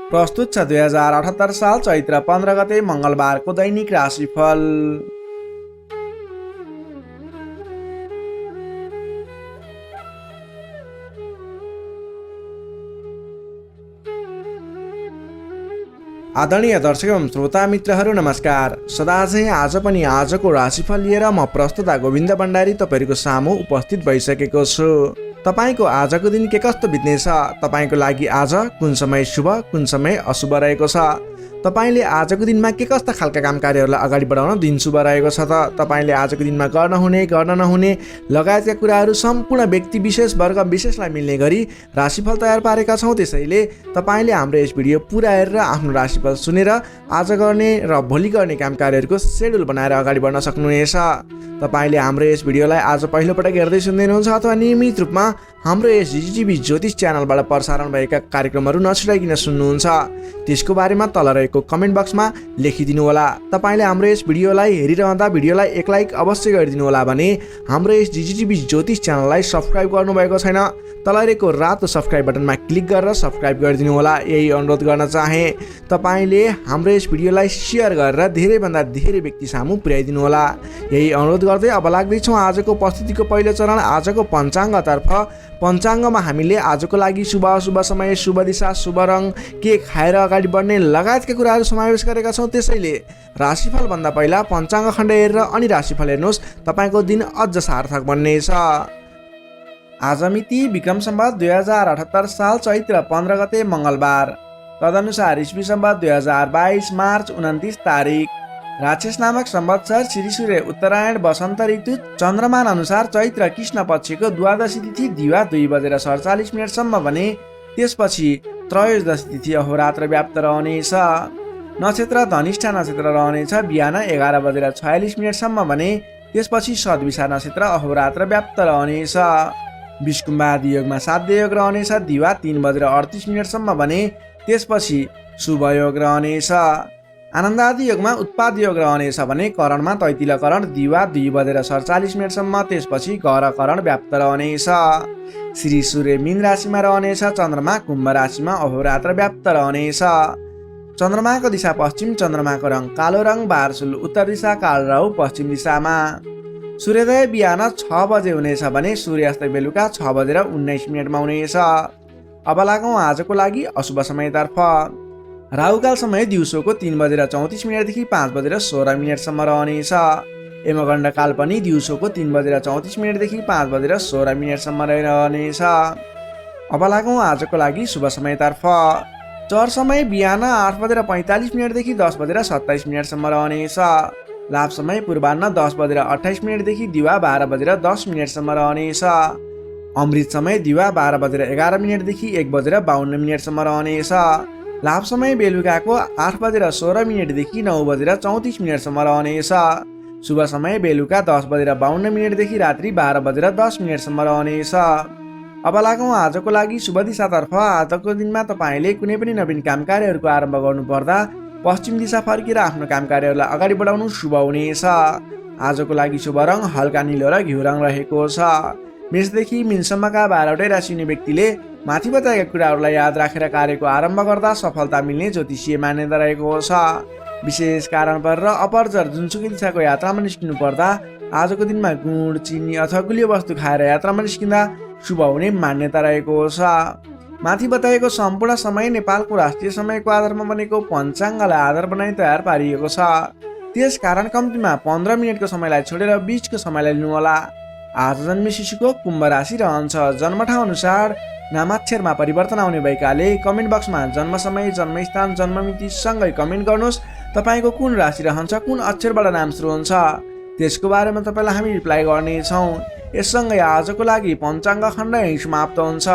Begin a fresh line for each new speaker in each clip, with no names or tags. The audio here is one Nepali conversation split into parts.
प्रस्तुत छ 2078 साल चैत्र 15 गते मङ्गलबारको दैनिक राशिफल। आदरणीय दर्शक एवं श्रोता मित्रहरू नमस्कार। सदा चाहिँ आज पनि आजको राशिफल लिएर म प्रस्तुता गोविन्द भण्डारी तपाईँहरूको सामु उपस्थित भइसकेको छु। तपाईँको आजको दिन के कस्तो बित्नेछ, तपाईँको लागि आज कुन समय शुभ कुन समय अशुभ रहेको छ, तपाईँले आजको दिनमा के कस्ता खालका काम कार्यहरूलाई अगाडि बढाउन दिन शुभ रहेको छ त तपाईँले आजको दिनमा गर्न हुने गर्न नहुने लगायतका कुराहरू सम्पूर्ण व्यक्ति विशेष वर्ग विशेषलाई मिल्ने गरी राशिफल तयार पारेका छौँ। त्यसैले तपाईँले हाम्रो यस भिडियो पुरा हेरेर आफ्नो राशिफल सुनेर आज गर्ने र भोलि गर्ने काम कार्यहरूको सेड्युल बनाएर अगाडि बढ्न सक्नुहुनेछ। तपाईँले हाम्रो यस भिडियोलाई आज पहिलोपटक हेर्दै सुन्दै हुनुहुन्छ अथवा नियमित रूपमा हाम्रो यस जिजिटिभी ज्योतिष च्यानलबाट प्रसारण भएका कार्यक्रमहरू नछुटाइकन सुन्नुहुन्छ, त्यसको बारेमा तल रहेको कमेन्ट बक्समा लेखिदिनु होला। तपाईँले हाम्रो यस भिडियोलाई हेरिरहँदा भिडियोलाई एक लाइक अवश्य गरिदिनु होला भने हाम्रो यस जिजिटिभी ज्योतिष च्यानललाई सब्सक्राइब गर्नुभएको छैन तल रहेको रातो सब्सक्राइब बटनमा क्लिक गरेर सब्सक्राइब गरिदिनु होला। यही अनुरोध गर्न चाहे। तपाईँले हाम्रो यस भिडियोलाई सेयर गरेर धेरैभन्दा धेरै व्यक्ति सामु पुर्याइदिनु होला। यही अनुरोध गर्दै अब लाग्दैछौँ आजको प्रस्तुतिको पहिलो चरण आजको पञ्चाङ्गतर्फ। पञ्चाङ्गमा हामीले आजको लागि शुभ अशुभ समय, शुभ दिशा, शुभ रङ, के खाएर अगाडि बढ्ने लगायतका कुराहरू समावेश गरेका छौँ। त्यसैले राशिफलभन्दा पहिला पञ्चाङ्ग खण्ड हेरेर अनि राशिफल हेर्नुहोस्, तपाईँको दिन अझ सार्थक बन्नेछ। आज मिति विक्रम सम्वत 2078 साल चैत्र 15 गते मङ्गलबार, तदनुसार इस्वी सम्वत 2022 मार्च 29 तारिक। राक्षस नामक संवत्सर श्री सूर्य उत्तरायण वसन्त ऋतु चन्द्रमान अनुसार चैत्र कृष्ण पक्षको द्वादशी तिथि दिवा 2:47 सम्म भने त्यसपछि त्रयोदशी तिथि अहोरात्र व्याप्त रहनेछ। नक्षत्र धनिष्ठा नक्षत्र रहनेछ बिहान 11:46 सम्म भने त्यसपछि सद्विषा नक्षत्र अहोरात्र व्याप्त रहनेछ। विषकुम्भ आदि योगमा साध्य योग रहनेछ दिवा 3:38 सम्म भने त्यसपछि शुभ योग रहनेछ। आनन्द आदि योगमा उत्पाद योग रहनेछ भने करणमा तैतिल करण दिवा 2:47 सम्म त्यसपछि गर करण व्याप्त रहनेछ। श्री सूर्य मीन राशिमा रहनेछ, चन्द्रमा कुम्भ राशिमा अहोरात्र व्याप्त रहनेछ। चन्द्रमाको दिशा पश्चिम, चन्द्रमाको रङ कालो रङ, बारसुल उत्तर दिशा, काल राहु पश्चिम दिशामा। सूर्योदय बिहान 6 बजे हुनेछ भने सूर्यास्त बेलुका 6:19 हुनेछ। अब लागौँ आजको लागि अशुभ समयतर्फ। राहुकाल समय दिउँसोको 3:34 देखि 5:16 सम्म रहनेछ। यमगण्ड काल पनि दिउँसोको 3:34 देखि 5:16 सम्म रहनेछ। अब लागौँ आजको लागि शुभ समयतर्फ। चर समय बिहान 8:45 देखि 10:27 सम्म रहनेछ। लाभ समय पूर्वाह्न 10:28 देखि दिवा 12:10 सम्म रहनेछ। अमृत समय दिवा 12:11 देखि 1:52 सम्म रहनेछ। लाभ समय बेलुकाको 8:16 देखि 9:34 सम्म रहनेछ। शुभ समय बेलुका 10:52 देखि रात्रि 12:10 सम्म रहनेछ। अब लागौँ आजको लागि शुभ दिशातर्फ। आजको दिनमा तपाईँले कुनै पनि नवीन काम कार्यहरूको आरम्भ गर्नुपर्दा पश्चिम दिशा फर्केर आफ्नो काम कार्यहरूलाई अगाडि बढाउनु शुभ हुनेछ। आजको लागि शुभ रङ हल्का निलो र घिउ रङ रहेको छ। मेषदेखि मीनसम्मका 12वटै राशि हुने व्यक्तिले माथि बताएका कुराहरूलाई याद राखेर कार्यको आरम्भ गर्दा सफलता मिल्ने ज्योतिषीय मान्यता रहेको छ। विशेष कारण परेर अपरझर जुनसुकै दिशाको यात्रामा निस्किनु पर्दा आजको दिनमा गुड, चिनी अथवा गुलियो वस्तु खाएर यात्रामा निस्किँदा शुभ हुने मान्यता रहेको छ। माथि बताएको सम्पूर्ण समय नेपालको राष्ट्रिय समयको आधारमा बनेको पञ्चाङ्गलाई आधार बनाई तयार पारिएको छ। त्यस कारण कम्तीमा 15 मिनटको समयलाई छोडेर बीचको समयलाई लिनुहोला। आज जन्मे शिशुको कुम्भ राशि रहन्छ। जन्म ठाउँ अनुसार नामाक्षरमा परिवर्तन आउने भएकाले कमेन्ट बक्समा जन्म समय, जन्मस्थान, जन्ममिति सँगै कमेन्ट गर्नुहोस्। तपाईँको कुन राशि रहन्छ, कुन अक्षरबाट नाम सुरु हुन्छ, त्यसको बारेमा तपाईँलाई हामी रिप्लाई गर्नेछौँ। यससँगै आजको लागि पञ्चाङ्ग खण्ड यहीँ समाप्त हुन्छ।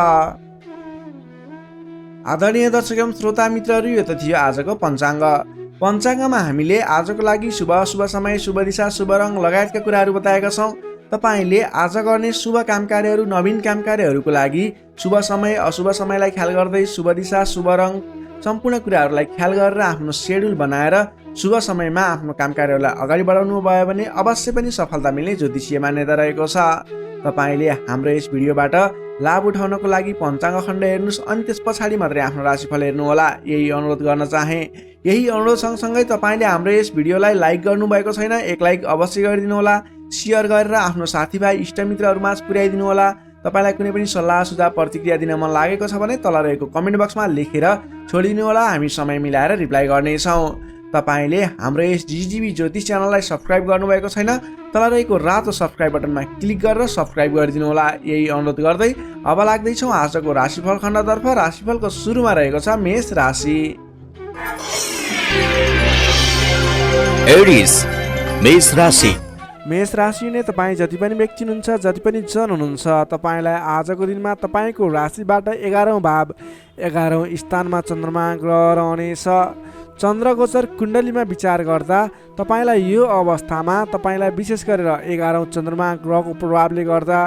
आदरणीय दर्शक एवं श्रोता मित्रहरू, यो त थियो आजको पञ्चाङ्ग। पञ्चाङ्गमा हामीले आजको लागि शुभ अशुभ समय, शुभ दिशा, शुभ रङ लगायतका कुराहरू बताएका छौँ। तपाईँले आज गर्ने शुभ काम कार्यहरू, नवीन काम कार्यहरूको लागि शुभ समय अशुभ समयलाई ख्याल गर्दै शुभ दिशा, शुभ रङ सम्पूर्ण कुराहरूलाई ख्याल गरेर आफ्नो सेड्युल बनाएर शुभ समयमा आफ्नो काम कार्यहरूलाई अगाडि बढाउनु भयो भने अवश्य पनि सफलता मिल्ने ज्योतिषीय मान्यता रहेको छ। तपाईँले हाम्रो यस भिडियोबाट लाभ उठाउनको लागि पञ्चाङ्ग खण्ड हेर्नुहोस् अनि त्यस पछाडि मात्रै आफ्नो राशिफल हेर्नुहोला, यही अनुरोध गर्न चाहे। यही अनुरोध सँगसँगै तपाईँले हाम्रो यस भिडियोलाई लाइक गर्नुभएको छैन, एक लाइक अवश्य गरिदिनु होला, सेयर गरेर आफ्नो साथीभाइ इष्टमित्रहरूमाझ पुर्याइदिनु होला। तपाईँलाई कुनै पनि सल्लाह सुझाव प्रतिक्रिया दिन मन लागेको छ भने तल रहेको कमेन्ट बक्समा लेखेर छोडिदिनु होला, हामी समय मिलाएर रिप्लाई गर्नेछौँ। तपाईँले हाम्रो यस जिजिबी ज्योतिष च्यानललाई सब्सक्राइब गर्नुभएको छैन, तल रहेको रातो सब्सक्राइब बटनमा क्लिक गरेर सब्सक्राइब गरिदिनु होला, यही अनुरोध गर्दै अब लाग्दैछौँ आजको राशिफल खण्डतर्फ। राशिफलको सुरुमा रहेको छ मेष राशि।
एरिस मेष राशि।
मेष राशि नै तपाईँ जति पनि व्यक्ति हुनुहुन्छ, जति पनि जन हुनुहुन्छ, तपाईँलाई आजको दिनमा तपाईँको राशिबाट 11औं भाव 11औं स्थानमा चन्द्रमा ग्रह रहनेछ। चन्द्रगोचर कुण्डलीमा विचार गर्दा तपाईँलाई यो अवस्थामा तपाईँलाई विशेष गरेर 11औं चन्द्रमा ग्रहको प्रभावले गर्दा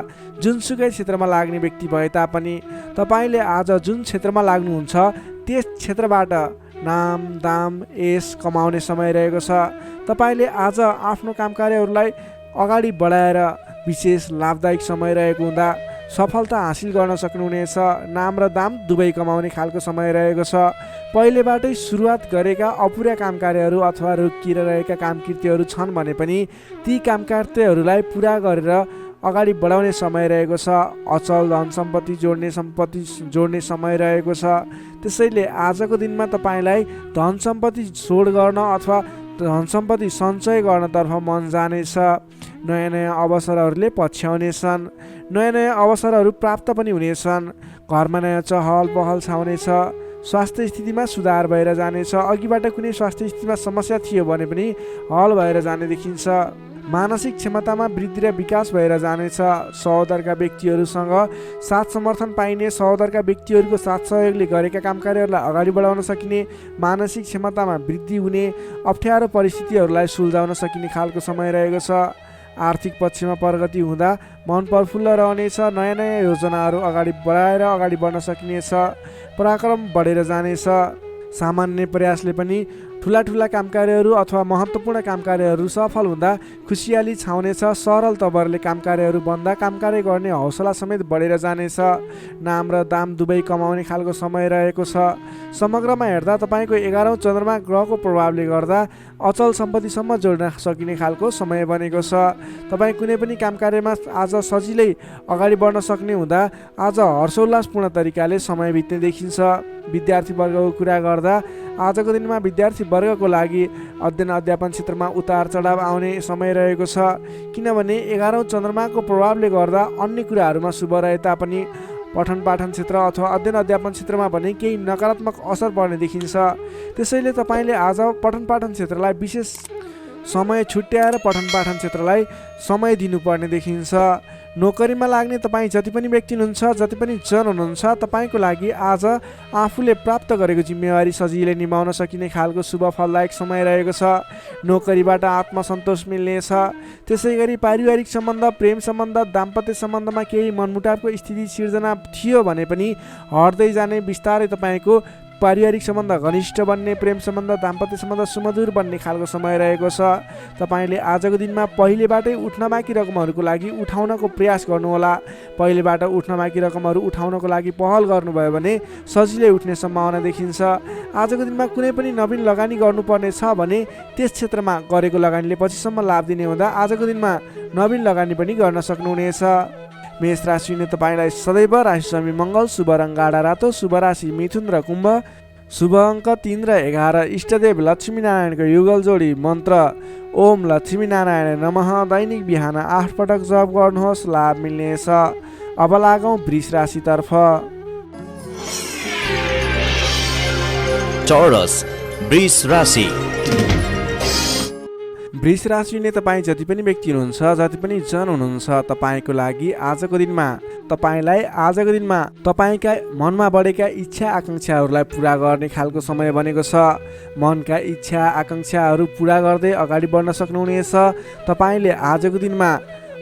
जुनसुकै क्षेत्रमा लाग्ने व्यक्ति भए तापनि तपाईँले आज जुन क्षेत्रमा लाग्नुहुन्छ त्यस क्षेत्रबाट नाम दाम यश कमाउने समय रहेको छ। तपाईँले आज आफ्नो कामकार्यहरूलाई अगाडि बढाएर विशेष लाभदायक समय रहेको हुँदा सफलता हासिल गर्न सक्नुहुनेछ। नाम र दाम दुवै कमाउने खालको समय रहेको छ। पहिलेबाटै सुरुवात गरेका अपुरा कामकार्यहरू अथवा रोकिएर रहेका कामकृत्यहरू छन् भने पनि ती कामकृत्यहरूलाई पुरा गरेर अगाडि बढाउने समय रहेको छ। अचल धन सम्पत्ति जोड्ने समय रहेको छ। त्यसैले आजको दिनमा तपाईँलाई धन सम्पत्ति जोड गर्न अथवा धन सम्पत्ति सञ्चय गर्नतर्फ मन जानेछ। नयाँ नयाँ अवसरहरूले पछ्याउनेछन्, नयाँ नयाँ अवसरहरू प्राप्त पनि हुनेछन्। घरमा नयाँ चहल पहल छाउनेछ। स्वास्थ्य स्थितिमा सुधार भएर जानेछ। अघिबाट कुनै स्वास्थ्य स्थितिमा समस्या थियो भने पनि हल भएर जाने देखिन्छ। मानसिक क्षमतामा वृद्धि र विकास भएर जानेछ। सहोदरका व्यक्तिहरूसँग साथ समर्थन पाइने, सहोदरका व्यक्तिहरूको साथ सहयोगले गरेका कामकार्यहरूलाई अगाडि बढाउन सकिने, मानसिक क्षमतामा वृद्धि हुने, अप्ठ्यारो परिस्थितिहरूलाई सुल्झाउन सकिने खालको समय रहेको छ। आर्थिक पक्षमा प्रगति हुँदा मन प्रफुल्ल रहनेछ। नयाँ नयाँ योजनाहरू अगाडि बढाएर अगाडि बढ्न सकिनेछ। पराक्रम बढेर जानेछ। सामान्य प्रयासले पनि ठुला ठुला कामकार्यहरू अथवा महत्त्वपूर्ण कामकार्यहरू सफल हुँदा खुसियाली छाउनेछ। सरल तवरले कामकार्यहरू बन्दा कामकार्य गर्ने हौसला समेत बढेर जानेछ। नाम र दाम दुवै कमाउने खालको समय रहेको छ। समग्रमा हेर्दा तपाईँको 11औं चन्द्रमा ग्रहको प्रभावले गर्दा अचल सम्पत्तिसम्म जोड्न सकिने खालको समय बनेको छ। तपाईँ कुनै पनि कामकार्यमा आज सजिलै अगाडि बढ्न सक्ने हुँदा आज हर्षोल्लासपूर्ण तरिकाले समय बित्ने देखिन्छ। विद्यार्थी वर्गको कुरा गर्दा आजको दिनमा विद्यार्थी वर्गको लागि अध्ययन अध्यापन क्षेत्रमा उतार चढाव आउने समय रहेको छ। किनभने 11औं चन्द्रमाको प्रभावले गर्दा अन्य कुराहरूमा शुभ रहे तापनि पठन पाठन क्षेत्र अथवा अध्ययन अध्यापन क्षेत्रमा भने केही नकारात्मक असर पर्ने देखिन्छ। त्यसैले तपाईँले आज पठन पाठन क्षेत्रलाई विशेष समय छुट्याएर पठन पाठन क्षेत्रलाई समय दिनुपर्ने देखिन्छ। नोकरीमा लाग्ने तपाईँ जति पनि व्यक्ति हुनुहुन्छ, जति पनि जन हुनुहुन्छ, तपाईँको लागि आज आफूले प्राप्त गरेको जिम्मेवारी सजिलै निभाउन सकिने खालको शुभ फलदायक समय रहेको छ। नोकरीबाट आत्मसन्तोष मिल्नेछ। त्यसै गरी पारिवारिक सम्बन्ध, प्रेम सम्बन्ध, दाम्पत्य सम्बन्धमा केही मनमुटावको स्थिति सिर्जना थियो भने पनि हट्दै जाने, बिस्तारै तपाईँको पारिवारिक सम्बन्ध घनिष्ठ बन्ने, प्रेम सम्बन्ध, दाम्पत्य सम्बन्ध सुमधुर बन्ने खालको समय रहेको छ। तपाईँले आजको दिनमा पहिलेबाटै उठ्न बाँकी रकमहरूको लागि उठाउनको प्रयास गर्नुहोला। पहिलेबाट उठ्न बाँकी रकमहरू उठाउनको लागि पहल गर्नुभयो भने सजिलै उठ्ने सम्भावना देखिन्छ। आजको दिनमा कुनै पनि नवीन लगानी गर्नुपर्ने छ भने त्यस क्षेत्रमा गरेको लगानीले पछिसम्म लाभ दिने हुँदा आजको दिनमा नवीन लगानी पनि गर्न सक्नुहुनेछ। मेष राशिले तपाईँलाई सदैव राशिस्वामी मङ्गल, शुभ रङ गाढा रातो, शुभ राशि मिथुन र कुम्भ, शुभ अङ्क 3 र 11, इष्टदेव लक्ष्मीनारायणको युगल जोडी मन्त्र ओम लक्ष्मीनारायण नमः दैनिक बिहान 8 पटक जप गर्नुहोस्, लाभ मिल्नेछ। अब लागौँ वृष राशितर्फ।
चौरस वृष राशि।
वृष राशिले तपाईँ जति पनि व्यक्ति हुनुहुन्छ, जति पनि जन हुनुहुन्छ, तपाईँको लागि आजको दिनमा तपाईँलाई आजको दिनमा तपाईँका मनमा बढेका इच्छा आकाङ्क्षाहरूलाई पुरा गर्ने खालको समय बनेको छ। मनका इच्छा आकाङ्क्षाहरू पुरा गर्दै अगाडि बढ्न सक्नुहुनेछ। तपाईँले आजको दिनमा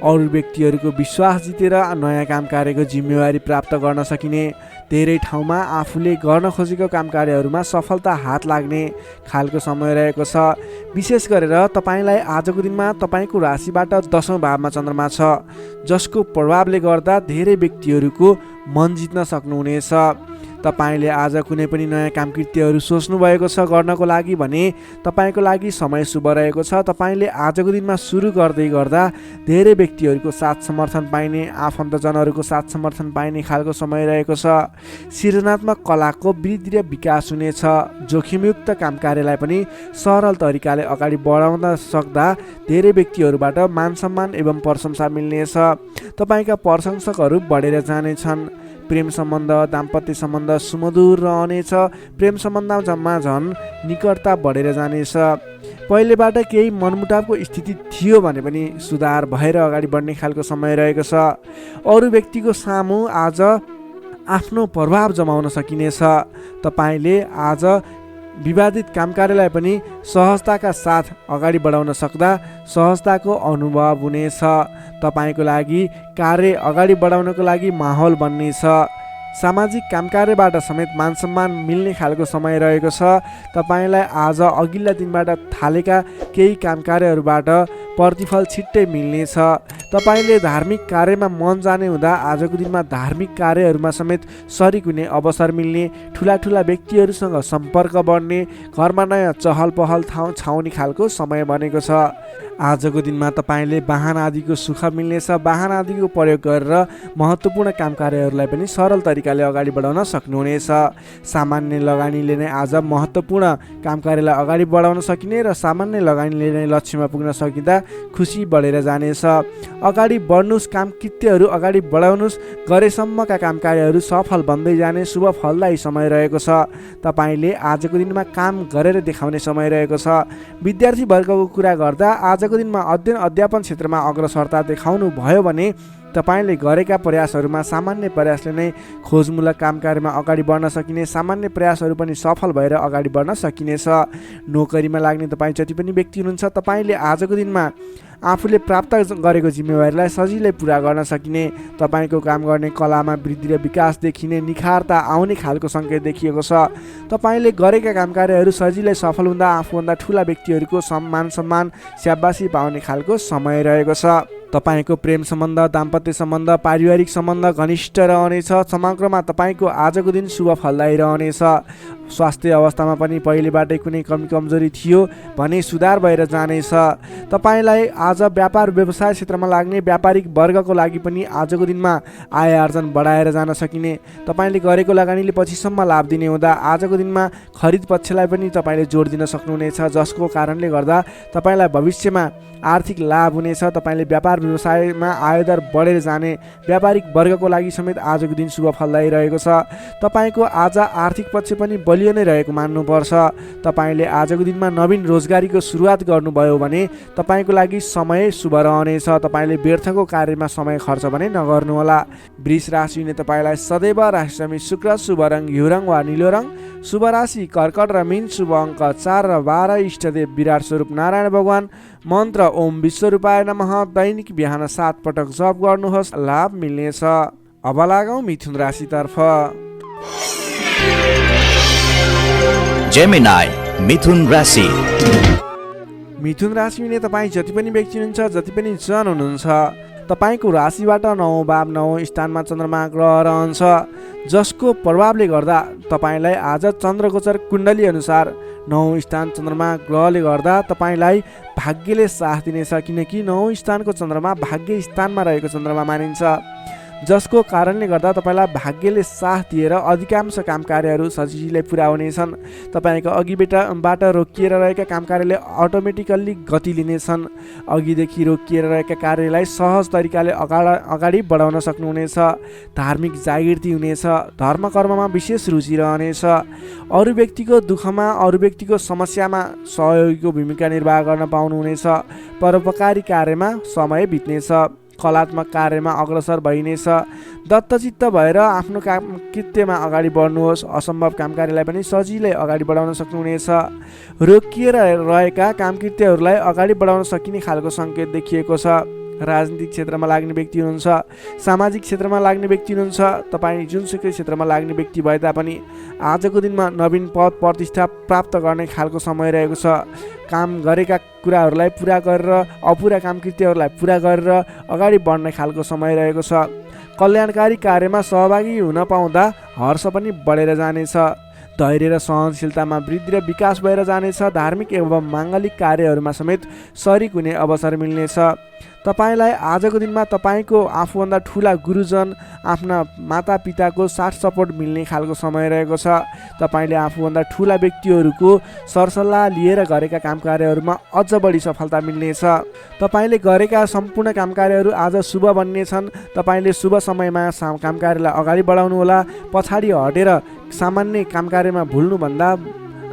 अरू व्यक्तिहरूको विश्वास जितेर नयाँ काम कार्यको जिम्मेवारी प्राप्त गर्न सकिने, धेरै ठाउँमा आफूले गर्न खोजेको काम कार्यहरूमा सफलता हात लाग्ने खालको समय रहेको छ। विशेष गरेर तपाईँलाई आजको दिनमा तपाईँको राशिबाट 10औं भावमा चन्द्रमा छ, जसको प्रभावले गर्दा धेरै व्यक्तिहरूको मन जित्न सक्नुहुनेछ। तपाईँले आज कुनै पनि नयाँ काम कृत्यहरू सोच्नु भएको छ गर्नको लागि भने तपाईँको लागि समय शुभ रहेको छ। तपाईँले आजको दिनमा सुरु गर्दै गर्दा धेरै व्यक्तिहरूको साथ समर्थन पाइने, आफन्तजनहरूको साथ समर्थन पाइने खालको समय रहेको छ। सृजनात्मक कलाको वृद्धि र विकास हुनेछ। जोखिमयुक्त काम कार्यलाई पनि सरल तरिकाले अगाडि बढाउन सक्दा धेरै व्यक्तिहरूबाट मान सम्मान एवं प्रशंसा मिल्नेछ। तपाईँका प्रशंसकहरू बढेर जानेछन्। प्रेम सम्बन्ध, दाम्पत्य सम्बन्ध सुमधुर रहनेछ। प्रेम सम्बन्धमा झन् निकटता बढेर जानेछ। पहिलेबाट केही मनमुटावको स्थिति थियो भने पनि सुधार भएर अगाडि बढ्ने खालको समय रहेको छ। अरू व्यक्तिको सामु आज आफ्नो प्रभाव जमाउन सकिनेछ। तपाईँले आज विवादित काम कार्यलाई पनि सहजताका साथ अगाडि बढाउन सक्दा सहजताको अनुभव हुनेछ। तपाईँको लागि कार्य अगाडि बढाउनको लागि माहौल बन्नेछ। सामाजिक काम कार्यबाट समेत मान सम्मान मिल्ने खालको समय रहेको छ। तपाईँलाई आज अघिल्ला दिनबाट थालेका केही काम कार्यहरूबाट प्रतिफल छिट्टै मिल्नेछ। तपाईँले धार्मिक कार्यमा मन जाने हुँदा आजको दिनमा धार्मिक कार्यहरूमा समेत सरिक हुने अवसर मिल्ने, ठुला ठुला व्यक्तिहरूसँग सम्पर्क बढ्ने, घरमा नयाँ चहल पहल छाउने खालको समय बनेको छ। आजको दिनमा तपाईँले वाहन आदिको सुख मिल्नेछ। वाहन आदिको प्रयोग गरेर महत्त्वपूर्ण काम कार्यहरूलाई पनि सरल तरिकाले अगाडि बढाउन सक्नुहुनेछ। सामान्य लगानीले नै आज महत्त्वपूर्ण काम कार्यलाई अगाडि बढाउन सकिने र सामान्य लगानीले नै लक्ष्यमा पुग्न सकिँदा खुसी बढेर जानेछ। अगाडि बढ्नुहोस्, काम कृत्यहरू अगाडि बढाउनुहोस्, गरेसम्मका काम कार्यहरू सफल बन्दै जाने शुभ फलदायी समय रहेको छ। तपाईँले आजको दिनमा काम गरेर देखाउने समय रहेको छ। विद्यार्थी वर्गको कुरा गर्दा आजको दिनमा अध्ययन अध्यापन क्षेत्रमा अग्रसरता देखाउनु भयो भने तपाईँले गरेका प्रयासहरूमा सामान्य प्रयासले नै खोजमूलक काम कार्यमा अगाडि बढ्न सकिने, सामान्य प्रयासहरू पनि सफल भएर अगाडि बढ्न सकिनेछ। नोकरीमा लाग्ने तपाईँ जति पनि व्यक्ति हुनुहुन्छ, तपाईँले आजको दिनमा आफूले प्राप्त गरेको जिम्मेवारीलाई सजिलै पुरा गर्न सकिने, तपाईँको काम गर्ने कलामा वृद्धि र विकास देखिने, निखारता आउने खालको सङ्केत देखिएको छ। तपाईँले गरेका काम कार्यहरू सजिलै सफल हुँदा आफूभन्दा ठुला व्यक्तिहरूको सम्मान स्याबासी पाउने खालको समय रहेको छ। तपाईँको प्रेम सम्बन्ध, दाम्पत्य सम्बन्ध, पारिवारिक सम्बन्ध घनिष्ठ रहनेछ। समग्रमा तपाईँको आजको दिन शुभ फलदायी रहनेछ। स्वास्थ्य अवस्थामा पनि पहिलेबाटै कुनै कमी कमजोरी थियो भने सुधार भएर जानेछ। तपाईँलाई आज व्यापार व्यवसाय क्षेत्रमा लाग्ने व्यापारिक वर्गको लागि पनि आजको दिनमा आय आर्जन बढाएर जान सकिने, तपाईँले गरेको लगानीले पछिसम्म लाभ दिने हुँदा आजको दिनमा खरिद पक्षलाई पनि तपाईँले जोड दिन सक्नुहुनेछ, जसको कारणले गर्दा तपाईँलाई भविष्यमा आर्थिक लाभ हुनेछ। तपाईँले व्यापार व्यवसायमा आयदर बढेर जाने व्यापारिक वर्गको लागि समेत आजको दिन शुभ फलदायी रहेको छ। तपाईँको आज आर्थिक पक्ष पनि बलियो नै रहेको मान्नुपर्छ। तपाईँले आजको दिनमा नवीन रोजगारीको सुरुवात गर्नुभयो भने तपाईँको लागि समय शुभ रहनेछ। तपाईँले व्यर्थको कार्यमा समय खर्च भने नगर्नुहोला। वृष राशि हुने तपाईँलाई सदैव राशिसमी शुक्र, शुभ रङ घिउ रङ वा निलो रङ, शुभ राशि कर्कट र मीन, शुभ अङ्क 4 र 12, इष्टदेव विराट स्वरूप नारायण भगवान, मन्त्र ओम विश्वरूपाय नमः। दैनिक बिहान 7 पटक जप गर्नुहोस्, लाभ मिल्नेछ। अब लागौँ मिथुन राशितर्फ।
जेमिनाई मिथुन राशि।
मिथुन राशि हुने तपाईँ जति पनि व्यक्ति हुनुहुन्छ, जति पनि जन हुनुहुन्छ, तपाईँको राशिबाट 9औं भाव 9औं स्थानमा चन्द्रमा ग्रह रहन्छ, जसको प्रभावले गर्दा तपाईँलाई आज चन्द्रगोचर कुण्डली अनुसार 9औं स्थान चन्द्रमा ग्रहले गर्दा तपाईँलाई भाग्यले साथ दिनेछ। किनकि 9औं स्थानको चन्द्रमा भाग्य स्थानमा रहेको चन्द्रमा मानिन्छ, जसको कारणले गर्दा तपाईँलाई भाग्यले साथ दिएर अधिकांश काम कार्यहरू सजिलै पुरा हुनेछन्। तपाईँको अघिबाट रोकिएर रहेका काम कार्यले अटोमेटिकल्ली गति लिनेछन्। अघिदेखि रोकिएर रहेका कार्यलाई सहज तरिकाले अगाडि बढाउन सक्नुहुनेछ। धार्मिक जागृति हुनेछ। धर्म कर्ममा विशेष रुचि रहनेछ। अरू व्यक्तिको दुःखमा, अरू व्यक्तिको समस्यामा सहयोगीको भूमिका निर्वाह गर्न पाउनुहुनेछ। परोपकारी कार्यमा समय बित्नेछ। कलात्मक कार्यमा अग्रसर भइनेछ। दत्तचित्त भएर आफ्नो काम कृत्यमा अगाडि बढ्नुहोस्। असम्भव काम कार्यलाई पनि सजिलै अगाडि बढाउन सक्नुहुनेछ। रोकिएर रहेका काम कृत्यहरूलाई अगाडि बढाउन सकिने खालको सङ्केत देखिएको छ। राजनीतिक क्षेत्रमा लाग्ने व्यक्ति हुनुहुन्छ, सामाजिक क्षेत्रमा लाग्ने व्यक्ति हुनुहुन्छ, तपाईँ जुनसुकै क्षेत्रमा लाग्ने व्यक्ति भए तापनि आजको दिनमा नवीन पद प्रतिष्ठा प्राप्त गर्ने खालको समय रहेको छ। काम गरेका कुराहरूलाई पुरा गरेर अपुरा काम कृत्यहरूलाई पुरा गरेर अगाडि बढ्ने खालको समय रहेको छ। कल्याणकारी कार्यमा सहभागी हुन पाउँदा हर्ष पनि बढेर जानेछ। धैर्य र सहनशीलतामा वृद्धि र विकास भएर जानेछ। धार्मिक एवं माङ्गलिक कार्यहरूमा समेत शरिक हुने अवसर मिल्नेछ। तपाईँलाई आजको दिनमा तपाईँको आफूभन्दा ठुला गुरुजन, आफ्ना मातापिताको साथ सपोर्ट मिल्ने खालको समय रहेको छ। तपाईँले आफूभन्दा ठुला व्यक्तिहरूको सरसल्लाह लिएर गरेका काम कार्यहरूमा अझ बढी सफलता मिल्नेछ। तपाईँले गरेका सम्पूर्ण काम कार्यहरू आज शुभ बन्नेछन्। तपाईँले शुभ समयमा काम कार्यलाई अगाडि बढाउनुहोला। पछाडि हटेर सामान्य काम कार्यमा भुल्नुभन्दा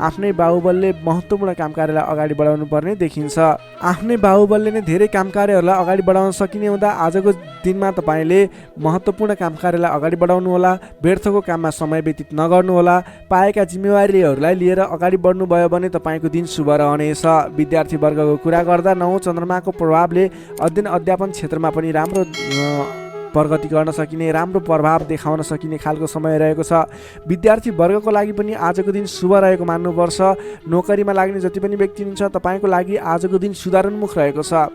आफ्नै बाहुबलले महत्त्वपूर्ण काम कार्यलाई अगाडि बढाउनु पर्ने देखिन्छ। आफ्नै बाहुबलले नै धेरै काम कार्यहरूलाई अगाडि बढाउन सकिने हुँदा आजको दिनमा तपाईँले महत्त्वपूर्ण काम कार्यलाई अगाडि बढाउनुहोला। व्यर्थको काममा समय व्यतीत नगर्नुहोला। पाएका जिम्मेवारीहरूलाई लिएर अगाडि बढ्नुभयो भने तपाईँको दिन शुभ रहनेछ। विद्यार्थी वर्गको कुरा गर्दा 9 चन्द्रमाको प्रभावले अध्ययन अध्यापन क्षेत्रमा पनि राम्रो प्रगति गर्न सकिने, राम्रो प्रभाव देखाउन सकिने खालको समय रहेको छ। विद्यार्थी वर्गको लागि पनि आजको दिन शुभ रहेको मान्नुपर्छ। नोकरीमा लाग्ने जति पनि व्यक्ति हुनुहुन्छ तपाईँको लागि आजको दिन सुधारोन्मुख रहेको छ।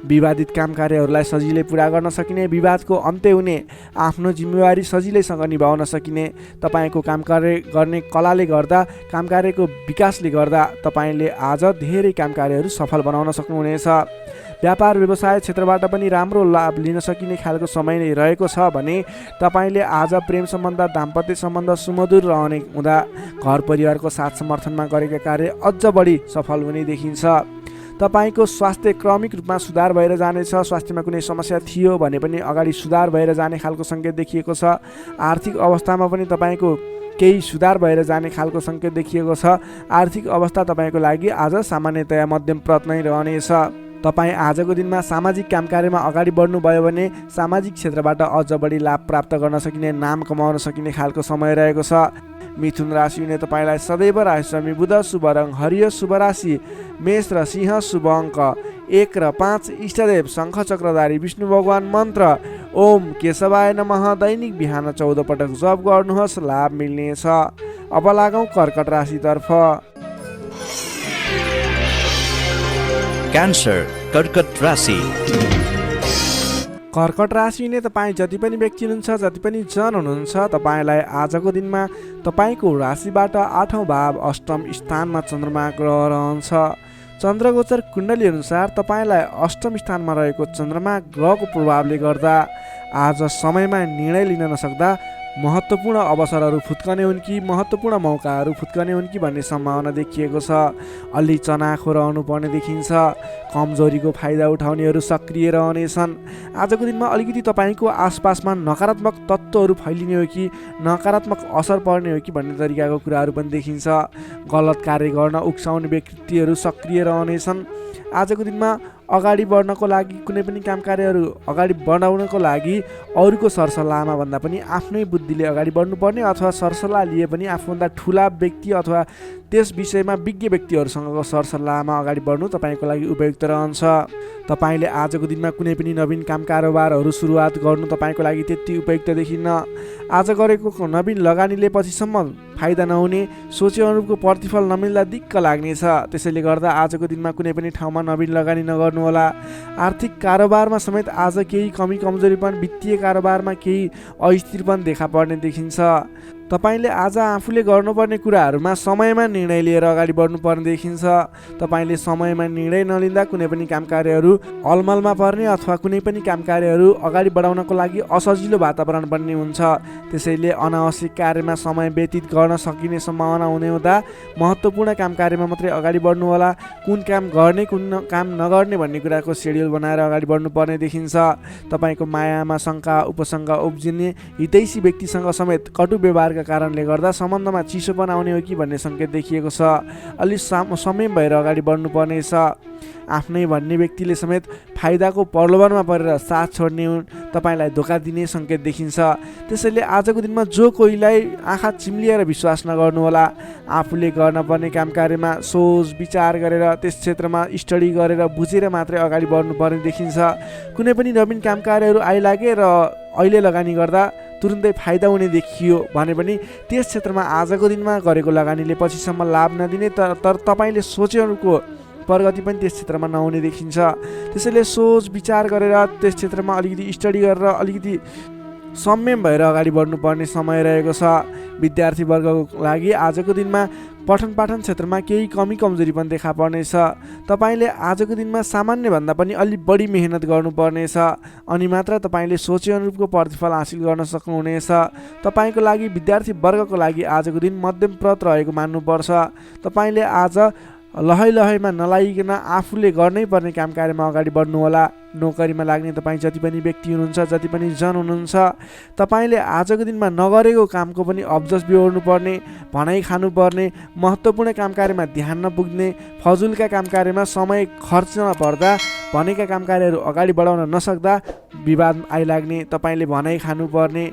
विवादित काम कार्यहरूलाई सजिलै पुरा गर्न सकिने, विवादको अन्त्य हुने, आफ्नो जिम्मेवारी सजिलैसँग निभाउन सकिने, तपाईँको काम कार्य गर्ने कलाले गर्दा, काम कार्यको विकासले गर्दा तपाईँले आज धेरै काम कार्यहरू सफल बनाउन सक्नुहुनेछ। व्यापार व्यवसाय क्षेत्रबाट पनि राम्रो लाभ लिन सकिने खालको समय नै रहेको छ भने तपाईँले आज प्रेम सम्बन्ध, दाम्पत्य सम्बन्ध सुमधुर रहने हुँदा घर परिवारको साथ समर्थनमा गरेका कार्य अझ बढी सफल हुने देखिन्छ। तपाईँको स्वास्थ्य क्रमिक रूपमा सुधार भएर जानेछ। स्वास्थ्यमा कुनै समस्या थियो भने पनि अगाडि सुधार भएर जाने खालको सङ्केत देखिएको छ। आर्थिक अवस्थामा पनि तपाईँको केही सुधार भएर जाने खालको सङ्केत देखिएको छ। आर्थिक अवस्था तपाईँको लागि आज सामान्यतया मध्यम प्रत नै रहनेछ। तपाईँ आजको दिनमा सामाजिक काम कार्यमा अगाडि बढ्नुभयो भने सामाजिक क्षेत्रबाट अझ बढी लाभ प्राप्त गर्न सकिने, नाम कमाउन सकिने खालको समय रहेको छ। मिथुन राशि हुने तपाईँलाई सदैव राशिस्वामी बुध, शुभ रङ हरियो, शुभ राशि मेष र सिंह, शुभ अङ्क 1 र 5, इष्टदेव शङ्ख चक्रधारी विष्णु भगवान, मन्त्र ओम केशवाय नमः। दैनिक बिहान 14 पटक जप गर्नुहोस्, लाभ मिल्नेछ। अब लागौँ कर्कट राशितर्फ।
क्यान्सर कर्कट राशि।
कर्कट राशि नै तपाईँ जति पनि व्यक्ति हुनुहुन्छ, जति पनि जन हुनुहुन्छ, तपाईँलाई आजको दिनमा तपाईँको राशिबाट 8औँ भाव अष्टम स्थानमा चन्द्रमा ग्रह रहन्छ। चन्द्रगोचर कुण्डली अनुसार तपाईँलाई अष्टम स्थानमा रहेको चन्द्रमा ग्रहको प्रभावले गर्दा आज समयमा निर्णय लिन नसक्दा महत्त्वपूर्ण अवसरहरू फुत्कने हुन् कि महत्त्वपूर्ण मौकाहरू फुत्कने हुन् कि भन्ने सम्भावना देखिएको छ। अलि चनाखो रहनु पर्ने देखिन्छ। कमजोरीको फाइदा उठाउनेहरू सक्रिय रहनेछन्। आजको दिनमा अलिकति तपाईँको आसपासमा नकारात्मक तत्त्वहरू फैलिने हो कि नकारात्मक असर पर्ने हो कि भन्ने तरिकाको कुराहरू पनि देखिन्छ। गलत कार्य गर्न उक्साउने व्यक्तिहरू सक्रिय रहनेछन्। आजको दिनमा अगाडि बढ्नको लागि, कुनै पनि काम कार्यहरू अगाडि बढाउनको लागि अरूको सरसल्लाहमा भन्दा पनि आफ्नै बुद्धिले अगाडि बढ्नुपर्ने, अथवा सरसल्लाह लिए पनि आफूभन्दा ठुला व्यक्ति अथवा त्यस विषयमा विज्ञ व्यक्तिहरूसँगको सरसल्लाहमा अगाडि बढ्नु तपाईँको लागि उपयुक्त रहन्छ। तपाईँले आजको दिनमा कुनै पनि नवीन काम कारोबारहरू सुरुवात गर्नु तपाईँको लागि त्यति उपयुक्त देखिन्न। आज गरेको नवीन लगानीले पछिसम्म फाइदा नहुने, सोचे अनुरूपको प्रतिफल नमिल्दा दिक्क लाग्नेछ। त्यसैले गर्दा आजको दिनमा कुनै पनि ठाउँमा नवीन लगानी नगर्नुहोला। आर्थिक कारोबारमा समेत आज केही कमी कमजोरीपन, वित्तीय कारोबारमा केही अस्थिरपन देखा पर्ने देखिन्छ। तपाईँले आज आफूले गर्नुपर्ने कुराहरूमा समयमा निर्णय लिएर अगाडि बढ्नुपर्ने देखिन्छ। तपाईँले समयमा निर्णय नलिँदा कुनै पनि काम कार्यहरू अलमलमा पर्ने अथवा कुनै पनि काम कार्यहरू अगाडि बढाउनको लागि असजिलो वातावरण बन्ने हुन्छ। त्यसैले अनावश्यक कार्यमा समय व्यतीत गर्न सकिने सम्भावना हुने हुँदा महत्त्वपूर्ण काम कार्यमा मात्रै अगाडि बढ्नुहोला। कुन काम गर्ने, कुन काम नगर्ने भन्ने कुराको सेड्युल बनाएर अगाडि बढ्नुपर्ने देखिन्छ। तपाईँको मायामा शङ्का उपशङ्का उब्जिने, हितैषी व्यक्तिसँग समेत कटु व्यवहार भएका कारणले गर्दा सम्बन्धमा चिसोपन आउने हो कि भन्ने सङ्केत देखिएको छ। अलि संयम भएर अगाडि बढ्नुपर्नेछ। आफ्नै भन्ने व्यक्तिले समेत फाइदाको प्रलोभनमा परेर साथ छोड्ने हुन्, तपाईँलाई धोका दिने सङ्केत देखिन्छ। त्यसैले आजको दिनमा जो कोहीलाई आँखा चिम्लिएर विश्वास नगर्नुहोला। आफूले गर्न पर्ने काम कार्यमा सोच विचार गरेर त्यस क्षेत्रमा स्टडी गरेर बुझेर मात्रै अगाडि बढ्नुपर्ने देखिन्छ। कुनै पनि नवीन काम कार्यहरू आइलागे र अहिले लगानी गर्दा तुरुन्तै फाइदा हुने देखियो भने पनि त्यस क्षेत्रमा आजको दिनमा गरेको लगानीले पछिसम्म लाभ नदिने तर तपाईँले सोचेको प्रगति पनि त्यस क्षेत्रमा नहुने देखिन्छ। त्यसैले सोच विचार गरेर त्यस क्षेत्रमा अलिकति स्टडी गरेर अलिकति संयम भएर अगाडि बढ्नुपर्ने समय रहेको छ। विद्यार्थी वर्गको लागि आजको दिनमा पठन पाठन क्षेत्रमा केही कमी कमजोरी पनि देखा पर्नेछ। तपाईँले आजको दिनमा सामान्यभन्दा पनि अलि बढी मेहनत गर्नुपर्नेछ, अनि मात्र तपाईँले सोचे अनुरूपको प्रतिफल हासिल गर्न सक्नुहुनेछ। तपाईँको लागि विद्यार्थी वर्गको लागि आजको दिन मध्यमप्रद रहेको मान्नुपर्छ। तपाईँले आज लहैमा नलागिकन आफूले गर्नै पर्ने काम कार्यमा अगाडि बढ्नुहोला। नोकरीमा लाग्ने तपाईँ जति पनि व्यक्ति हुनुहुन्छ, जति पनि जन हुनुहुन्छ, तपाईँले आजको दिनमा नगरेको कामको पनि अब्जस बिहोर्नुपर्ने, भनाइ खानुपर्ने, महत्त्वपूर्ण काम कार्यमा ध्यान नपुग्ने, फजुलका काम कार्यमा समय खर्च नपर्दा भनेका काम कार्यहरू अगाडि बढाउन नसक्दा विवाद आइलाग्ने, तपाईँले भनाइ खानुपर्ने,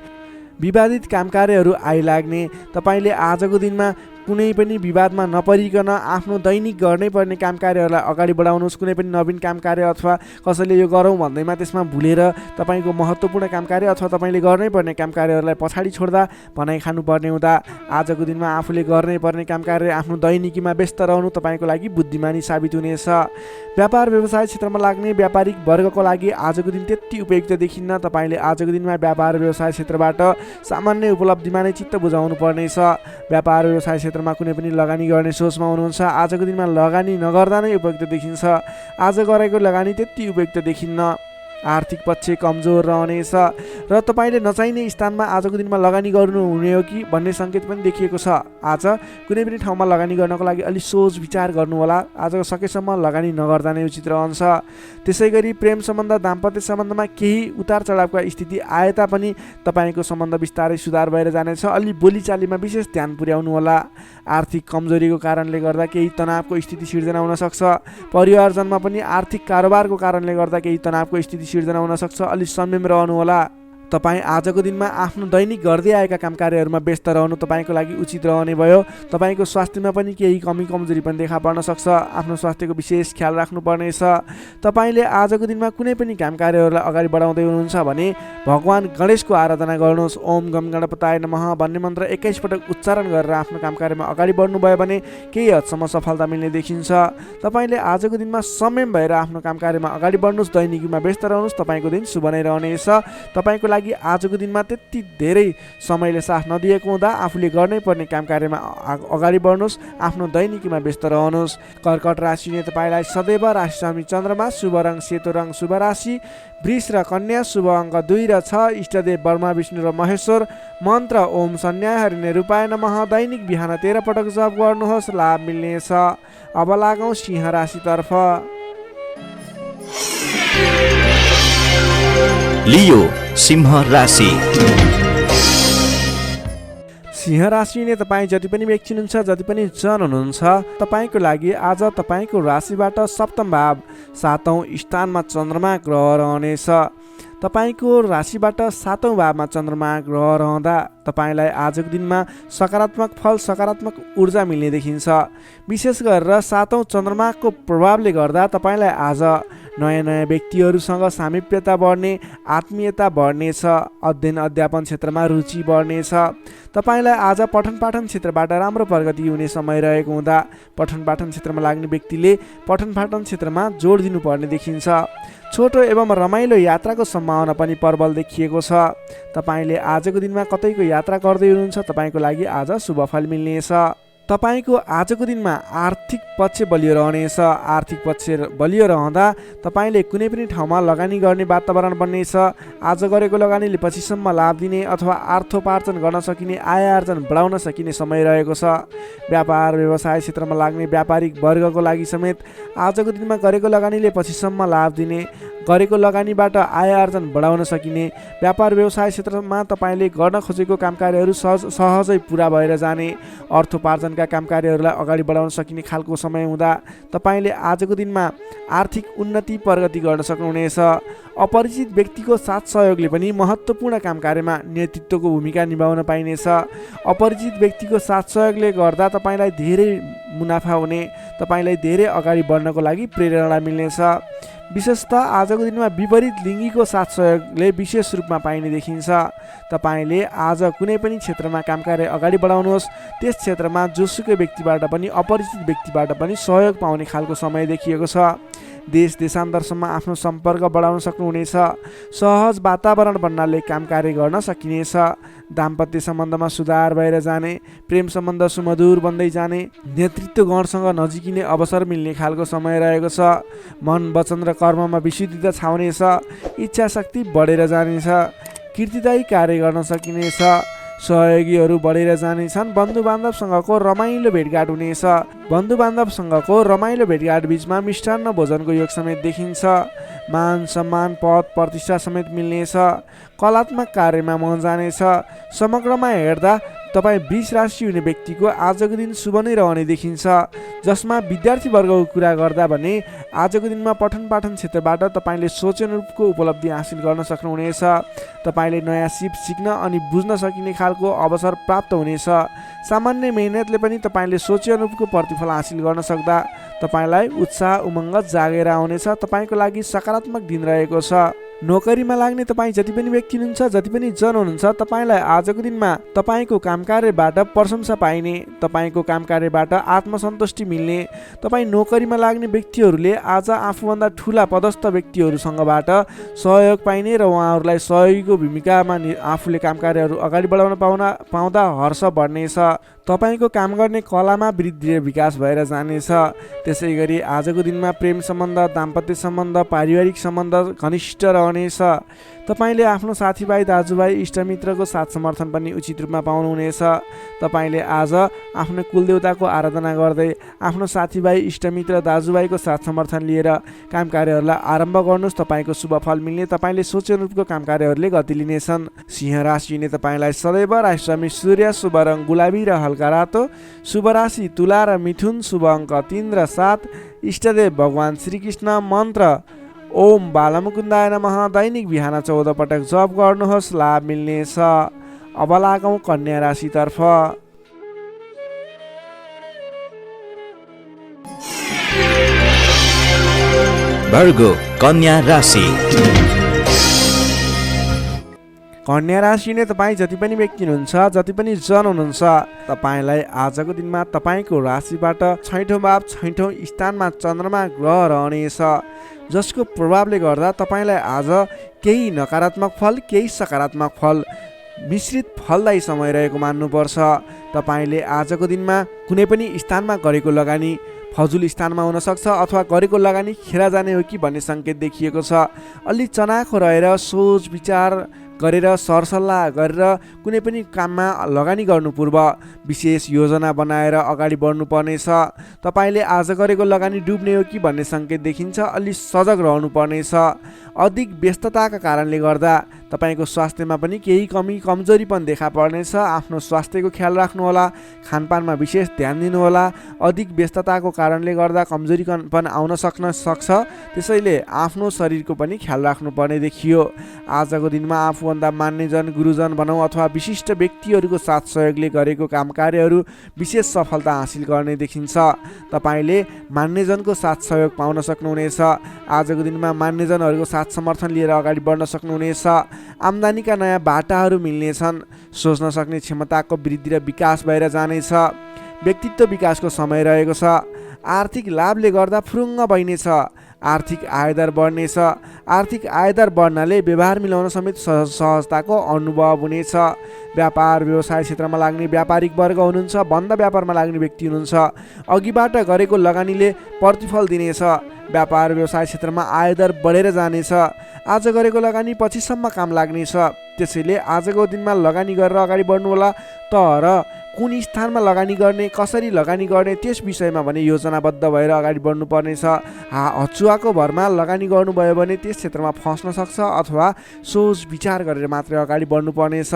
विवादित काम कार्यहरू आइलाग्ने। तपाईँले आजको दिनमा कुनै पनि विवादमा नपरिकन आफ्नो दैनिक गर्नै पर्ने काम कार्यहरूलाई अगाडि बढाउनुहोस्। कुनै पनि नवीन काम कार्य अथवा कसैले यो गरौँ भन्दैमा त्यसमा भुलेर तपाईँको महत्त्वपूर्ण काम कार्य अथवा तपाईँले गर्नै पर्ने काम कार्यहरूलाई पछाडि छोड्दा भनाइ खानुपर्ने हुँदा आजको दिनमा आफूले गर्नै पर्ने काम कार्य आफ्नो दैनिकीमा व्यस्त रहनु तपाईँको लागि बुद्धिमानी साबित हुनेछ। व्यापार व्यवसाय क्षेत्रमा लाग्ने व्यापारिक वर्गको लागि आजको दिन त्यति उपयुक्त देखिन्न। तपाईँले आजको दिनमा व्यापार व्यवसाय क्षेत्रबाट सामान्य उपलब्धिमा नै चित्त बुझाउनु पर्नेछ। व्यापार व्यवसाय क्षेत्रमा कुनै पनि लगानी गर्ने सोचमा हुनुहुन्छ, आजको दिनमा लगानी नगर्दा नै उपयुक्त देखिन्छ। आज गरेको लगानी त्यति उपयुक्त देखिन्न। आर्थिक पक्ष कमजोर रहनेछ र तपाईँले नचाहिने स्थानमा आजको दिनमा लगानी गर्नु हुने हो कि भन्ने सङ्केत पनि देखिएको छ। आज कुनै पनि ठाउँमा लगानी गर्नको लागि अलि सोच विचार गर्नुहोला। आज सकेसम्म लगानी नगर्दा नै उचित रहन्छ। त्यसै गरी प्रेम सम्बन्ध दाम्पत्य सम्बन्धमा केही उतार चढावका स्थिति आए तापनि तपाईँको सम्बन्ध बिस्तारै सुधार भएर जानेछ। अलि बोलीचालीमा विशेष ध्यान पुर्याउनुहोला। आर्थिक कमजोरीको कारणले गर्दा केही तनावको स्थिति सिर्जना हुन सक्छ। परिवारजनमा पनि आर्थिक कारोबारको कारणले गर्दा केही तनावको स्थिति सिर्जना हुन सक्छ। अलि संयम रहनुहोला। तपाईँ आजको दिनमा आफ्नो दैनिक गर्दै आएका काम कार्यहरूमा व्यस्त रहनु तपाईँको लागि उचित रहने भयो। तपाईँको स्वास्थ्यमा पनि केही कमी कमजोरी पनि देखा पर्न सक्छ। आफ्नो स्वास्थ्यको विशेष ख्याल राख्नुपर्नेछ। तपाईँले आजको दिनमा कुनै पनि काम कार्यहरूलाई अगाडि बढाउँदै हुनुहुन्छ भने भगवान गणेशको आराधना गर्नुहोस्। ओम गम गणपताय नमः भन्ने मन्त्र 21 पटक उच्चारण गरेर आफ्नो काम कार्यमा अगाडि बढ्नुभयो भने केही हदसम्म सफलता मिल्ने देखिन्छ। तपाईँले आजको दिनमा संयम भएर आफ्नो काम कार्यमा अगाडि बढ्नुहोस्, दैनिकीमा व्यस्त रहनुहोस्। तपाईँको दिन शुभ नै रहनेछ। तपाईँको लागि आजको दिनमा त्यति धेरै समयले साथ नदिएको हुँदा आफूले गर्नै पर्ने काम कार्यमा अगाडि बढ्नुहोस्, आफ्नो दैनिकीमा व्यस्त रहनुहोस्। कर्कट राशिले तपाईँलाई सदैव राशि स्वामी चन्द्रमा, शुभ रङ सेतो रङ, शुभ राशि वृष र कन्या, शुभ अङ्क 2 र 6, इष्टदेव ब्रह्मा विष्णु र महेश्वर, मन्त्र ओम सन्न्याय हरिणे रूपाय नमः। दैनिक बिहान 13 पटक जप गर्नुहोस्, लाभ मिल्नेछ। अब लागौँ सिंह राशितर्फ।
लियो सिंह राशि।
सिंह राशिले तपाईँ जति पनि व्यक्ति हुनुहुन्छ, जति पनि जन हुनुहुन्छ, तपाईँको लागि आज तपाईँको राशिबाट सप्तम भाव 7औं स्थानमा चन्द्रमा ग्रह रहनेछ। तपाईँको राशिबाट 7औं भावमा चन्द्रमा ग्रह रहँदा तपाईँलाई आजको दिनमा सकारात्मक फल, सकारात्मक ऊर्जा मिल्ने देखिन्छ। विशेष गरेर 7औं चन्द्रमाको प्रभावले गर्दा तपाईँलाई आज नयाँ नयाँ व्यक्तिहरूसँग सामिप्यता बढ्ने, आत्मीयता बढ्नेछ। अध्ययन अध्यापन क्षेत्रमा रुचि बढ्नेछ। तपाईँलाई आज पठन पाठन क्षेत्रबाट राम्रो प्रगति हुने समय रहेको हुँदा पठन पाठन क्षेत्रमा लाग्ने व्यक्तिले पठन पाठन क्षेत्रमा जोड दिनुपर्ने देखिन्छ। छोटो एवं रमाइलो यात्राको सम्भावना पनि प्रबल देखिएको छ। तपाईँले आजको दिनमा कतैको यात्रा गर्दै हुनुहुन्छ, तपाईँको लागि आज शुभ फल मिल्नेछ। तपाईँको आजको दिनमा आर्थिक पक्ष बलियो रहनेछ। आर्थिक पक्ष बलियो रहँदा तपाईँले कुनै पनि ठाउँमा लगानी गर्ने वातावरण बन्नेछ। आज गरेको लगानीले पछिसम्म लाभ दिने अथवा अर्थोपार्जन गर्न सकिने, आय आर्जन बढाउन सकिने समय रहेको छ। व्यापार व्यवसाय क्षेत्रमा लाग्ने व्यापारिक वर्गको लागि समेत आजको दिनमा गरेको लगानीले पछिसम्म लाभ दिने, गरेको लगानीबाट आय आर्जन बढाउन सकिने, व्यापार व्यवसाय क्षेत्रमा तपाईँले गर्न खोजेको कामकार्यहरू सहजै पुरा भएर जाने, अर्थोपार्जनका कामकार्यहरूलाई अगाडि बढाउन सकिने खालको समय हुँदा तपाईँले आजको दिनमा आर्थिक उन्नति प्रगति गर्न सक्नुहुनेछ। अपरिचित व्यक्तिको साथ सहयोगले पनि महत्त्वपूर्ण कामकार्यमा नेतृत्वको भूमिका निभाउन पाइनेछ। अपरिचित व्यक्तिको साथ सहयोगले गर्दा तपाईँलाई धेरै मुनाफा हुने, तपाईँलाई धेरै अगाडि बढ्नको लागि प्रेरणा मिल्नेछ। विशेषतः आजको दिनमा विपरीत लिङ्गीको साथ सहयोगले विशेष रूपमा पाइने देखिन्छ। तपाईँले आज कुनै पनि क्षेत्रमा कामकार्य अगाडि बढाउनुहोस्, त्यस क्षेत्रमा जोसुकै व्यक्तिबाट पनि अपरिचित व्यक्तिबाट पनि सहयोग पाउने खालको समय देखिएको छ। देश देशान्तरसम्म आफ्नो सम्पर्क बढाउन सक्नुहुनेछ। सहज वातावरण बन्नाले कामकार्य गर्न सकिनेछ। दाम्पत्य सम्बन्धमा सुधार भएर जाने, प्रेम सम्बन्ध सुमधुर बन्दै जाने, नेतृत्व गणसँग नजिकिने अवसर मिल्ने खालको समय रहेको छ। मन वचन र कर्ममा विशुद्धता छाउनेछ। इच्छा शक्ति बढेर जानेछ। कीर्तिदायी कार्य गर्न सकिनेछ। सहयोगीहरू बढेर जानेछन्। बन्धुबान्धवसँगको रमाइलो भेटघाट हुनेछ। बन्धुबान्धवसँगको रमाइलो भेटघाट बिचमा मिष्टान्न भोजनको योग समेत देखिन्छ। मान सम्मान पद प्रतिष्ठा समेत मिल्नेछ। कलात्मक कार्यमा मन जानेछ। समग्रमा हेर्दा तपाईँ वृष राशि हुने व्यक्तिको आजको दिन शुभ नै रहने देखिन्छ। जसमा विद्यार्थी वर्गको कुरा गर्दा भने आजको दिनमा पठन पाठन क्षेत्रबाट तपाईँले सोचे अनुरूपको उपलब्धि हासिल गर्न सक्नुहुनेछ। तपाईँले नयाँ सिप सिक्न अनि बुझ्न सकिने खालको अवसर प्राप्त हुनेछ। सामान्य मेहनतले पनि तपाईँले सोचे अनुरूपको प्रतिफल हासिल गर्न सक्दा तपाईँलाई उत्साह उमङ्ग जागेर आउनेछ। तपाईँको लागि सकारात्मक दिन रहेको छ। नोकरीमा लाग्ने तपाईँ जति पनि व्यक्ति हुनुहुन्छ, जति पनि जन हुनुहुन्छ, तपाईँलाई आजको दिनमा तपाईँको कामकार्यबाट प्रशंसा पाइने, तपाईँको कामकार्यबाट आत्मसन्तुष्टि मिल्ने। तपाईँ नोकरीमा लाग्ने व्यक्तिहरूले आज आफूभन्दा ठुला पदस्थ व्यक्तिहरूसँगबाट सहयोग पाइने र उहाँहरूलाई सहयोगीको भूमिकामा आफूले कामकार्यहरू अगाडि बढाउन पाउँदा हर्ष बढ्नेछ। तपाईँको काम गर्ने कलामा वृद्धि र विकास भएर जानेछ। त्यसै गरी आजको दिनमा प्रेम सम्बन्ध, दाम्पत्य सम्बन्ध, पारिवारिक सम्बन्ध घनिष्ठ रहनेछ। तपाईँले आफ्नो साथीभाइ, दाजुभाइ, इष्टमित्रको साथ समर्थन पनि उचित रूपमा पाउनुहुनेछ। तपाईँले आज आफ्नो कुलदेवताको आराधना गर्दै आफ्नो साथीभाइ, इष्टमित्र, दाजुभाइको साथ समर्थन लिएर काम कार्यहरूलाई आरम्भ गर्नुहोस्। तपाईँको शुभ फल मिल्ने, तपाईँले सोचे अनुरूपको काम कार्यहरूले गति लिनेछन्। सिंह राशिले तपाईँलाई सदैव राशिस्वामी सूर्य, शुभ रङ गुलाबी र हल्का रातो, शुभ राशि तुला र मिथुन, शुभ अङ्क 3 र 7, इष्टदेव भगवान् श्रीकृष्ण, मन्त्र ओम बालमुकुन्दाय नमः। दैनिक बिहान 14 पटक जप गर्नुहोस्, लाभ मिल्नेछ। अब लागौँ कन्या राशितर्फ।
भर्गो कन्या राशि।
कन्या राशि नै तपाईँ जति पनि व्यक्ति हुनुहुन्छ, जति पनि जन हुनुहुन्छ, तपाईँलाई आजको दिनमा तपाईँको राशिबाट 6औं भाव 6औं स्थानमा चन्द्रमा ग्रह रहनेछ। जसको प्रभावले गर्दा तपाईँलाई आज केही नकारात्मक फल, केही सकारात्मक फल मिश्रित फलदायी समय रहेको मान्नुपर्छ। तपाईँले आजको दिनमा कुनै पनि स्थानमा गरेको लगानी फजुल स्थानमा हुनसक्छ अथवा गरेको लगानी खेर जाने हो कि भन्ने सङ्केत देखिएको छ। अलि चनाखो रहेर सोच विचार गरेर सरसल्लाह गरेर कुनै पनि काममा लगानी गर्नु पूर्व विशेष योजना बनाएर अगाडि बढ्नुपर्नेछ। तपाईँले आज गरेको लगानी डुब्ने हो कि भन्ने सङ्केत देखिन्छ। अलि सजग रहनुपर्नेछ। अधिक व्यस्तताका कारणले गर्दा तपाईँको स्वास्थ्यमा पनि केही कमजोरी पनि देखा पर्नेछ। आफ्नो स्वास्थ्यको ख्याल राख्नुहोला। खानपानमा विशेष ध्यान दिनुहोला। अधिक व्यस्तताको कारणले गर्दा कमजोरी पनि आउन सक्छ। त्यसैले आफ्नो शरीरको पनि ख्याल राख्नुपर्ने देखियो। आजको दिनमा आफूभन्दा मान्यजन, गुरुजन भनौँ अथवा विशिष्ट व्यक्तिहरूको साथ सहयोगले गरेको काम कार्यहरू विशेष सफलता हासिल गर्ने देखिन्छ। तपाईँले मान्यजनको साथ सहयोग पाउन सक्नुहुनेछ। आजको दिनमा मान्यजनहरूको साथ समर्थन लिएर अगाडि बढ्न सक्नुहुनेछ। आम्दानीका नयाँ बाटाहरू मिल्नेछन्। सोच्न सक्ने क्षमताको वृद्धि र विकास भएर जानेछ। व्यक्तित्व विकासको समय रहेको छ। आर्थिक लाभले गर्दा फुरुङ्ग बहिनेछ। आर्थिक आयदार बढ्नेछ। आर्थिक आयदार बढ्नाले व्यवहार मिलाउन समेत सहजताको अनुभव हुनेछ। व्यापार व्यवसाय क्षेत्रमा लाग्ने व्यापारिक वर्ग हुनुहुन्छ, बन्द व्यापारमा लाग्ने व्यक्ति हुनुहुन्छ। अघिबाट गरेको लगानीले प्रतिफल दिनेछ। व्यापार व्यवसाय क्षेत्रमा आयदर बढेर जानेछ। आज गरेको लगानी पछिसम्म काम लाग्नेछ। त्यसैले आजको दिनमा लगानी गरेर अगाडि बढ्नुहोला। तर कुन स्थानमा लगानी गर्ने, कसरी लगानी गर्ने, त्यस विषयमा भने योजनाबद्ध भएर अगाडि बढ्नुपर्नेछ। हचुवाको भरमा लगानी गर्नुभयो भने त्यस क्षेत्रमा फस्न सक्छ, अथवा सोच विचार गरेर मात्रै अगाडि बढ्नुपर्नेछ।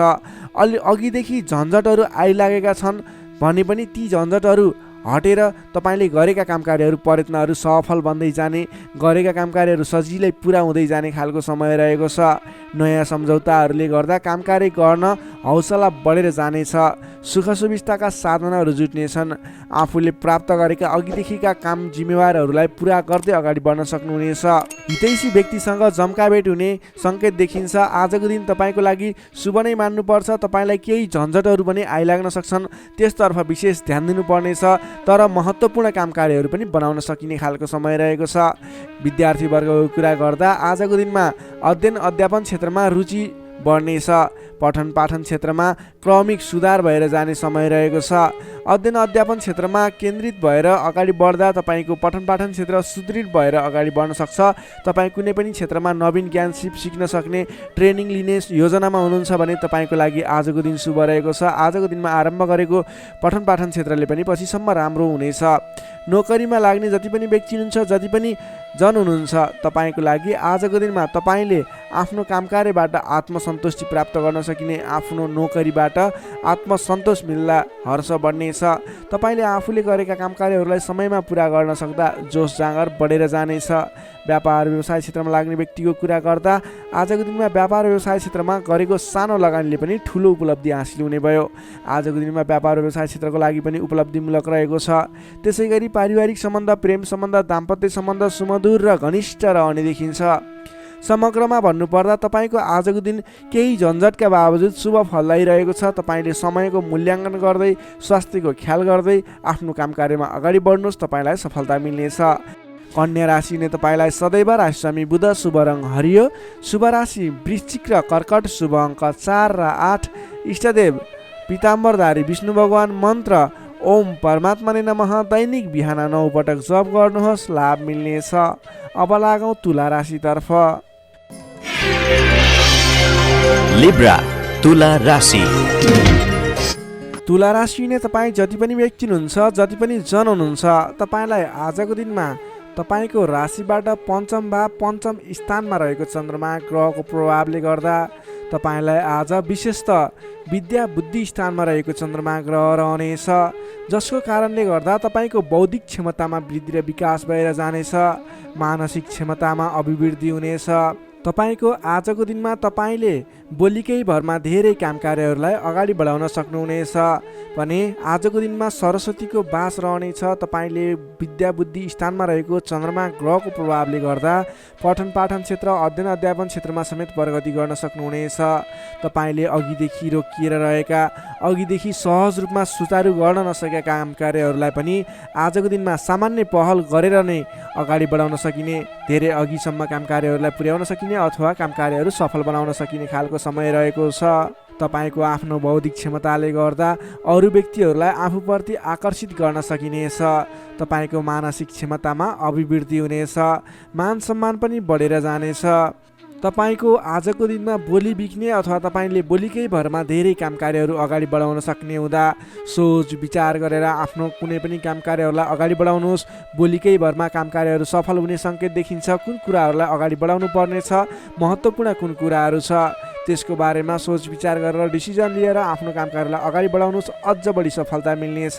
अघिदेखि झन्झटहरू आइलागेका छन् भने पनि ती झन्झटहरू हटेर तपाईँले गरेका काम कार्यहरू, प्रयत्नहरू सफल बन्दै जाने, गरेका काम कार्यहरू सजिलै पुरा हुँदै जाने खालको समय रहेको छ। नयाँ सम्झौताहरूले गर्दा काम कार्य गर्न हौसला बढेर जानेछ। सुख सुविस्ताका साधनहरू जुट्नेछन्। आफूले प्राप्त गरेका अघिदेखिका काम जिम्मेवारहरूलाई पुरा गर्दै अगाडि बढ्न सक्नुहुनेछ। हितैषी व्यक्तिसँग जम्काभेट हुने सङ्केत देखिन्छ। आजको दिन तपाईँको लागि शुभ नै मान्नुपर्छ। तपाईँलाई केही झन्झटहरू पनि आइलाग्न सक्छन्, त्यसतर्फ विशेष ध्यान दिनुपर्नेछ। तर महत्त्वपूर्ण काम कार्यहरू पनि बनाउन सकिने खालको समय रहेको छ। विद्यार्थी वर्गको कुरा गर्दा आजको दिनमा अध्ययन अध्यापन क्षेत्रमा रुचि बढ्नेछ। पठन पाठन क्षेत्रमा क्रमिक सुधार भएर जाने समय रहेको छ। अध्ययन अध्यापन क्षेत्रमा केन्द्रित भएर अगाडि बढ्दा तपाईँको पठन पाठन क्षेत्र सुदृढ भएर अगाडि बढ्न सक्छ। तपाईँ कुनै पनि क्षेत्रमा नवीन ज्ञान सिक्न सक्ने, ट्रेनिङ लिने योजनामा हुनुहुन्छ भने तपाईँको लागि आजको दिन शुभ रहेको छ। आजको दिनमा आरम्भ गरेको पठन पाठन क्षेत्रले पनि पछिसम्म राम्रो हुनेछ। नोकरीमा लाग्ने जति पनि व्यक्ति हुनुहुन्छ, जति पनि जन हुनुहुन्छ, तपाईँको लागि आजको दिनमा तपाईँले आफ्नो काम कार्यबाट आत्मसन्तुष्टि प्राप्त गर्न सकिने, आफ्नो नोकरीबाट आत्मसन्तोष मिल्दा हर्ष बढ्नेछ। तपाईँले आफूले गरेका काम कार्यहरूलाई समयमा पुरा गर्न सक्दा जोस जाँगर बढेर जानेछ। व्यापार व्यवसाय क्षेत्रमा लाग्ने व्यक्तिको कुरा गर्दा आजको दिनमा व्यापार व्यवसाय क्षेत्रमा गरेको सानो लगानीले पनि ठुलो उपलब्धि हासिल हुने भयो। आजको दिनमा व्यापार व्यवसाय क्षेत्रको लागि पनि उपलब्धिमूलक रहेको छ। त्यसै गरी पारिवारिक सम्बन्ध, प्रेम सम्बन्ध, दाम्पत्य सम्बन्ध सुमधुर र घनिष्ठ रहने देखिन्छ। समग्रमा भन्नुपर्दा तपाईँको आजको दिन केही झन्झटका बावजुद शुभ फलदायी छ। तपाईँले समयको मूल्याङ्कन गर्दै, स्वास्थ्यको ख्याल गर्दै आफ्नो काम कार्यमा अगाडि बढ्नुहोस्, तपाईँलाई सफलता मिल्नेछ। कन्या राशि ने तपाईँलाई सदैव राशिस्वामी बुध, शुभ रङ हरियो, शुभ राशि वृश्चिक र कर्कट, शुभ अङ्क 4 र 8, इष्टदेव पीताम्बरधारी विष्णु भगवान, मन्त्र ओम परमात्मा ने नमः। दैनिक बिहान 9 पटक जप गर्नुहोस्, लाभ मिल्नेछ। अब लागौँ तुला राशितर्फ।
लिब्रा तुला राशि।
तुला राशि ने तपाईँ जति पनि व्यक्ति हुनुहुन्छ, जति पनि जन हुनुहुन्छ, तपाईँलाई आजको दिनमा तपाईँको राशिबाट पञ्चम भाव, पञ्चम स्थानमा रहेको चन्द्रमा ग्रहको प्रभावले गर्दा तपाईँलाई आज विशेषतः विद्या बुद्धि स्थानमा रहेको चन्द्रमा ग्रह रहनेछ, जसको कारणले गर्दा तपाईँको बौद्धिक क्षमतामा वृद्धि र विकास भएर जानेछ। मानसिक क्षमतामा अभिवृद्धि हुनेछ। तपाईँको आजको दिनमा तपाईँले बोलीकै भरमा धेरै काम कार्यहरूलाई अगाडि बढाउन सक्नुहुनेछ भने आजको दिनमा सरस्वतीको बास रहनेछ। तपाईँले विद्या बुद्धि स्थानमा रहेको चन्द्रमा ग्रहको प्रभावले गर्दा पठन पाठन क्षेत्र, अध्ययन अध्यापन क्षेत्रमा समेत प्रगति गर्न सक्नुहुनेछ। तपाईँले अघिदेखि रोकिएर रहेका, अघिदेखि सहज रूपमा सुचारू गर्न नसकेका काम कार्यहरूलाई पनि आजको दिनमा सामान्य पहल गरेर नै अगाडि बढाउन सकिने, धेरै अघिसम्म काम कार्यहरूलाई पुर्याउन सकिने अथवा काम कार्यहरू सफल बनाउन सकिने खालको समय रहेको छ। तपाईँको आफ्नो बौद्धिक क्षमताले गर्दा अरू व्यक्तिहरूलाई आफूप्रति आकर्षित गर्न सकिनेछ। तपाईँको मानसिक क्षमतामा अभिवृद्धि हुनेछ। मान सम्मान पनि बढेर जानेछ। तपाईँको आजको दिनमा बोली बिक्ने अथवा तपाईँले बोलीकै भरमा धेरै काम कार्यहरू अगाडि बढाउन सक्ने हुँदा सोच विचार गरेर आफ्नो कुनै पनि काम कार्यहरूलाई अगाडि बढाउनुहोस्। बोलीकै भरमा काम कार्यहरू सफल हुने सङ्केत देखिन्छ। कुन कुराहरूलाई अगाडि बढाउनु पर्नेछ, महत्त्वपूर्ण कुन कुराहरू छ, त्यसको बारेमा सोच विचार गरेर डिसिजन लिएर आफ्नो काम कार्यलाई अगाडि बढाउनुहोस्, अझ बढी सफलता मिल्नेछ।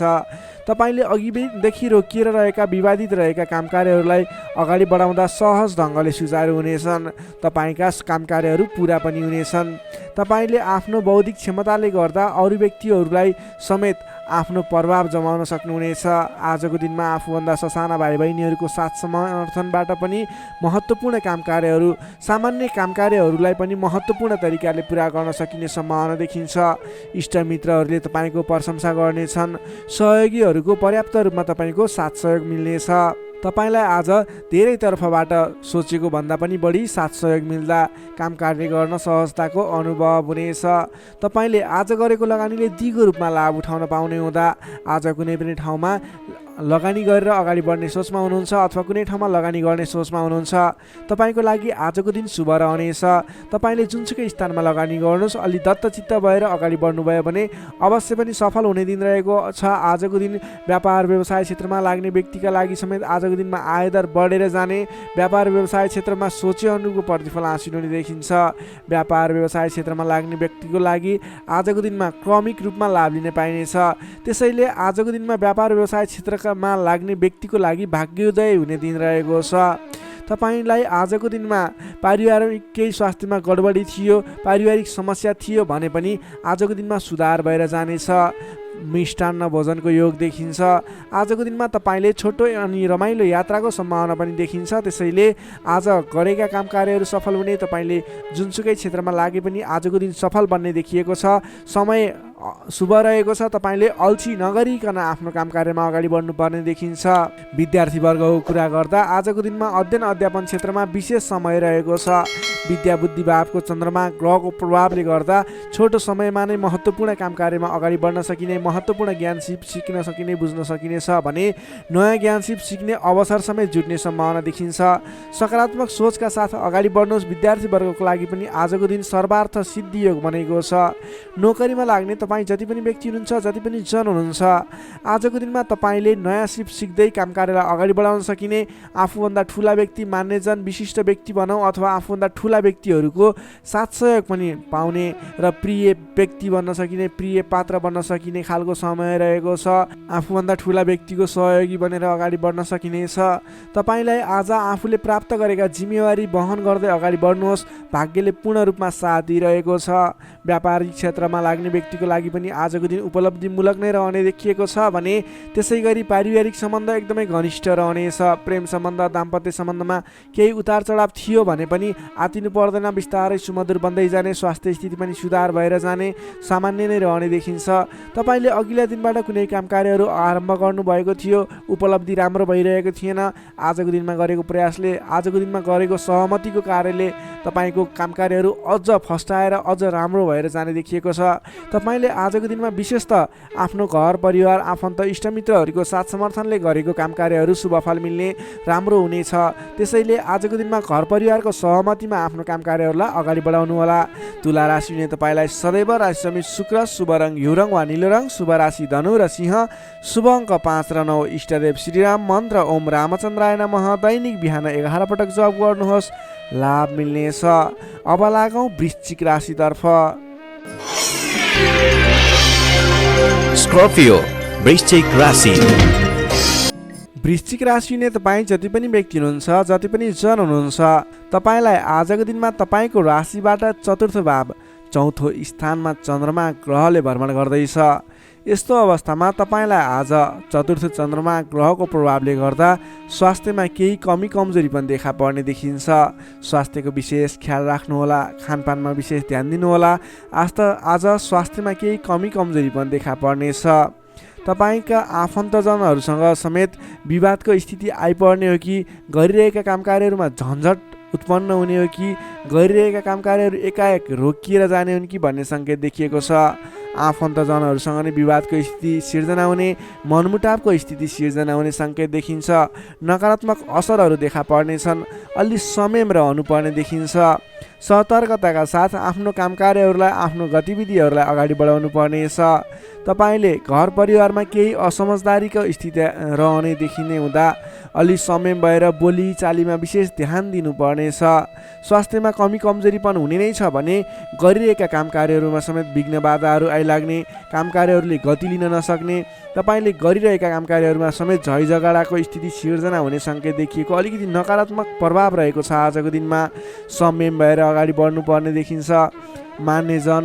तपाईँले अघिदेखि रोकिएर रहेका, विवादित रहेका काम कार्यहरूलाई अगाडि बढाउँदा सहज ढङ्गले सुचारू हुनेछन्। तपाईँका काम कार्यहरू पुरा पनि हुनेछन्। तपाईँले आफ्नो बौद्धिक क्षमताले गर्दा अरू व्यक्तिहरूलाई समेत आफ्नो प्रभाव जमाउन सक्नुहुनेछ। आजको दिनमा आफूभन्दा ससाना भाइ बहिनीहरूको साथ समर्थनबाट पनि महत्त्वपूर्ण काम कार्यहरू, सामान्य काम कार्यहरूलाई पनि महत्त्वपूर्ण तरिकाले पुरा गर्न सकिने सम्भावना देखिन्छ। इष्टमित्रहरूले तपाईँको प्रशंसा गर्नेछन्। सहयोगीहरूको पर्याप्त रूपमा तपाईँको साथ सहयोग मिल्नेछ। तपाईँलाई आज धेरै तर्फबाट सोचेको भन्दा पनि बढी साथ सहयोग मिल्दा काम कार्य गर्न सहजताको अनुभव हुनेछ। तपाईँले आज गरेको लगानीले दिगो रूपमा लाभ उठाउन पाउने हुँदा आज कुनै पनि ठाउँमा लगानी गरेर अगाडि बढ्ने सोचमा हुनुहुन्छ अथवा कुनै ठाउँमा लगानी गर्ने सोचमा हुनुहुन्छ। तपाईँको लागि आजको दिन शुभ रहनेछ। तपाईँले जुनसुकै स्थानमा लगानी गर्नुहोस्, अलि दत्तचित्त भएर अगाडि बढ्नुभयो भने अवश्य पनि सफल हुने दिन रहेको छ। आजको दिन व्यापार व्यवसाय क्षेत्रमा लाग्ने व्यक्तिका लागि समेत आजको दिनमा आयदर बढेर जाने, व्यापार व्यवसाय क्षेत्रमा सोचे अनुरूपको प्रतिफल हासिल हुने देखिन्छ। व्यापार व्यवसाय क्षेत्रमा लाग्ने व्यक्तिको लागि आजको दिनमा क्रमिक रूपमा लाभ लिन पाइनेछ। त्यसैले आजको दिनमा व्यापार व्यवसाय क्षेत्रमा लाग्ने व्यक्तिको लागि भाग्योदय हुने दिन रहेको छ। तपाईँलाई आजको दिनमा पारिवारिक केही स्वास्थ्यमा गडबडी थियो, पारिवारिक समस्या थियो भने पनि आजको दिनमा सुधार भएर जानेछ। मिष्टान्न भोजनको योग देखिन्छ। आजको दिनमा तपाईँले छोटो अनि रमाइलो यात्राको सम्भावना पनि देखिन्छ। त्यसैले आज गरेका काम कार्यहरू सफल हुने, तपाईँले जुनसुकै क्षेत्रमा लागे पनि आजको दिन सफल बन्ने देखिएको छ। समय शुभ रहेको छ। तपाईँले अल्छी नगरिकन आफ्नो काम कार्यमा अगाडि बढ्नुपर्ने देखिन्छ। विद्यार्थीवर्गको कुरा गर्दा आजको दिनमा अध्ययन अध्यापन क्षेत्रमा विशेष समय रहेको छ। विद्या बुद्धि भावको चन्द्रमा ग्रहको प्रभावले गर्दा छोटो समयमा नै महत्त्वपूर्ण काम कार्यमा अगाडि बढ्न सकिने, महत्त्वपूर्ण ज्ञान सिक्न सकिने, बुझ्न सकिने छ भने नयाँ ज्ञान सिक्ने अवसर समेत जुट्ने सम्भावना देखिन्छ। सकारात्मक सोचका साथ अगाडि बढ्नुहोस्। विद्यार्थीवर्गको लागि पनि आजको दिन सर्वार्थ सिद्धि योग बनेको छ। नोकरीमा लाग्ने तपाईँ जति पनि व्यक्ति हुनुहुन्छ, जति पनि जन हुनुहुन्छ, आजको दिनमा तपाईँले नयाँ सिप सिक्दै काम कार्यलाई अगाडि बढाउन सकिने, आफूभन्दा ठुला व्यक्ति, मान्यजन, विशिष्ट व्यक्ति भनौँ अथवा आफूभन्दा ठुला व्यक्तिहरूको साथ सहयोग पनि पाउने र प्रिय व्यक्ति बन्न सकिने, प्रिय पात्र बन्न सकिने खालको समय रहेको छ। आफूभन्दा ठुला व्यक्तिको सहयोगी बनेर अगाडि बढ्न सकिनेछ। तपाईँलाई आज आफूले प्राप्त गरेका जिम्मेवारी वहन गर्दै अगाडि बढ्नुहोस्। भाग्यले पूर्ण रूपमा साथ दिइरहेको छ। व्यापारिक क्षेत्रमा लाग्ने व्यक्तिको लागि पनि आजको दिन उपलब्धिमूलक नै रहने देखिएको छ भने त्यसै गरी पारिवारिक सम्बन्ध एकदमै घनिष्ठ रहनेछ। प्रेम सम्बन्ध, दाम्पत्य सम्बन्धमा केही उतार चढाव थियो भने पनि आतिनु पर्दैन, बिस्तारै सुमधुर बन्दै जाने, स्वास्थ्य स्थिति पनि सुधार भएर जाने, सामान्य नै रहने देखिन्छ। तपाईँले अघिल्ला दिनबाट कुनै काम कार्यहरू आरम्भ गर्नुभएको थियो, उपलब्धि राम्रो भइरहेको थिएन। आजको दिनमा गरेको प्रयासले, आजको दिनमा गरेको सहमतिको कार्यले तपाईँको काम कार्यहरू अझ फस्टाएर अझ राम्रो भएर जाने देखिएको छ। तपाईँले आजको दिनमा विशेष त आफ्नो घर परिवार, आफन्त, इष्टमित्रहरूको साथ समर्थनले गरेको काम कार्यहरू शुभफल मिल्ने, राम्रो हुनेछ। त्यसैले आजको दिनमा घर परिवारको सहमतिमा आफ्नो काम कार्यहरूलाई अगाडि बढाउनु होला। तुला राशि हुने तपाईँलाई सदैव राशि समित शुक्र, शुभ रङ हिउँ वा नीलो रङ, शुभ राशि धनु र सिंह, शुभ अङ्क 5 र 9, इष्टदेव श्रीराम, मन्त्र ओम रामचन्द्राय नमः। दैनिक बिहान 11 पटक जप गर्नुहोस्, लाभ मिल्नेछ। अब लागौँ वृश्चिक राशितर्फ।
स्कर्पियो वृश्चिक राशि।
वृश्चिक राशि हुने तपाईँ जति पनि व्यक्ति हुनुहुन्छ, जति पनि जन हुनुहुन्छ, तपाईँलाई आजको दिनमा तपाईँको राशिबाट चतुर्थ भाव, चौथो स्थानमा चन्द्रमा ग्रहले भ्रमण गर्दैछ। यस्तो अवस्थामा तपाईँलाई आज चतुर्थ चन्द्रमा ग्रहको प्रभावले गर्दा स्वास्थ्यमा केही कमी कमजोरी पनि देखा पर्ने देखिन्छ। स्वास्थ्यको विशेष ख्याल राख्नुहोला, खानपानमा विशेष ध्यान दिनुहोला। आज स्वास्थ्यमा केही कमी कमजोरी पनि देखा पर्नेछ। तपाईँका आफन्तजनहरूसँग समेत विवादको स्थिति आइपर्ने हो कि गरिरहेका काम कार्यहरूमा झन्झट उत्पन्न हुने हो कि गरिरहेका काम कार्यहरू एकाएक रोकिएर जाने हुन् कि भन्ने सङ्केत देखिएको छ। आफन्तजनहरूसँग नै विवादको स्थिति सिर्जना हुने, मनमुटावको स्थिति सिर्जना हुने सङ्केत देखिन्छ। नकारात्मक असरहरू देखा पर्नेछन्। अलि संयम रहनुपर्ने देखिन्छ। सतर्कताका साथ आफ्नो काम कार्यहरूलाई, आफ्नो गतिविधिहरूलाई अगाडि बढाउनु पर्नेछ। तपाईँले घर परिवारमा केही असमझदारीको स्थिति रहने देखिने हुँदा अलि संयम भएर बोली चालीमा विशेष ध्यान दिनुपर्नेछ। स्वास्थ्यमा कमी कमजोरी पनि हुने नै छ भने गरिरहेका काम कार्यहरूमा समेत विघ्न बाधाहरू आइलाग्ने, काम कार्यहरूले गति लिन नसक्ने, तपाईँले गरिरहेका काम कार्यहरूमा समेत झै झगडाको स्थिति सिर्जना हुने सङ्केत देखिएको, अलिकति नकारात्मक प्रभाव रहेको छ। आजको दिनमा संयम भएर अगाडि बढ्नुपर्ने देखिन्छ। मान्यजन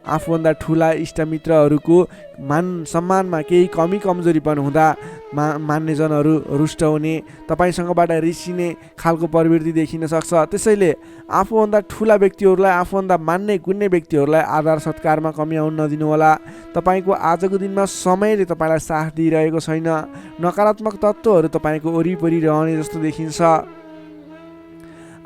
आफूभन्दा ठुला इष्टमित्रहरूको मान सम्मानमा केही कमी कमजोरीपन हुँदा मान्नेजनहरू रुष्ट हुने, तपाईँसँगबाट रिसिने खालको प्रवृत्ति देखिन सक्छ। त्यसैले आफूभन्दा ठुला व्यक्तिहरूलाई, आफूभन्दा मान्ने गुन्ने व्यक्तिहरूलाई आदर सत्कारमा कमी आउन नदिनुहोला। तपाईँको आजको दिनमा समयले तपाईँलाई साथ दिइरहेको छैन। नकारात्मक तत्त्वहरू तपाईँको वरिपरि रहने जस्तो देखिन्छ।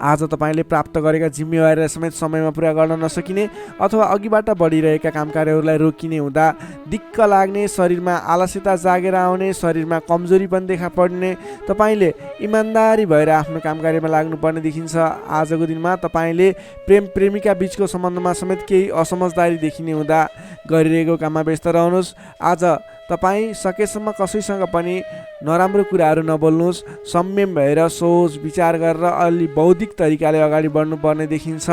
आज तपाईँले प्राप्त गरेका जिम्मेवारीलाई समेत समयमा पुरा गर्न नसकिने अथवा अघिबाट बढिरहेका कामकार्यहरूलाई रोकिने हुँदा दिक्क लाग्ने, शरीरमा आलस्यता जागेर आउने, शरीरमा कमजोरी पनि देखा पर्ने, तपाईँले इमान्दारी भएर आफ्नो कामकार्यमा लाग्नुपर्ने देखिन्छ। आजको दिनमा तपाईँले प्रेम प्रेमिका बिचको सम्बन्धमा समेत केही असमझदारी देखिने हुँदा गरिरहेको काममा व्यस्त रहनुहोस्। आज तपाईँ सकेसम्म कसैसँग पनि नराम्रो कुराहरू नबोल्नुहोस्। संयम भएर सोच विचार गरेर अलि बौद्धिक तरिकाले अगाडि बढ्नुपर्ने देखिन्छ।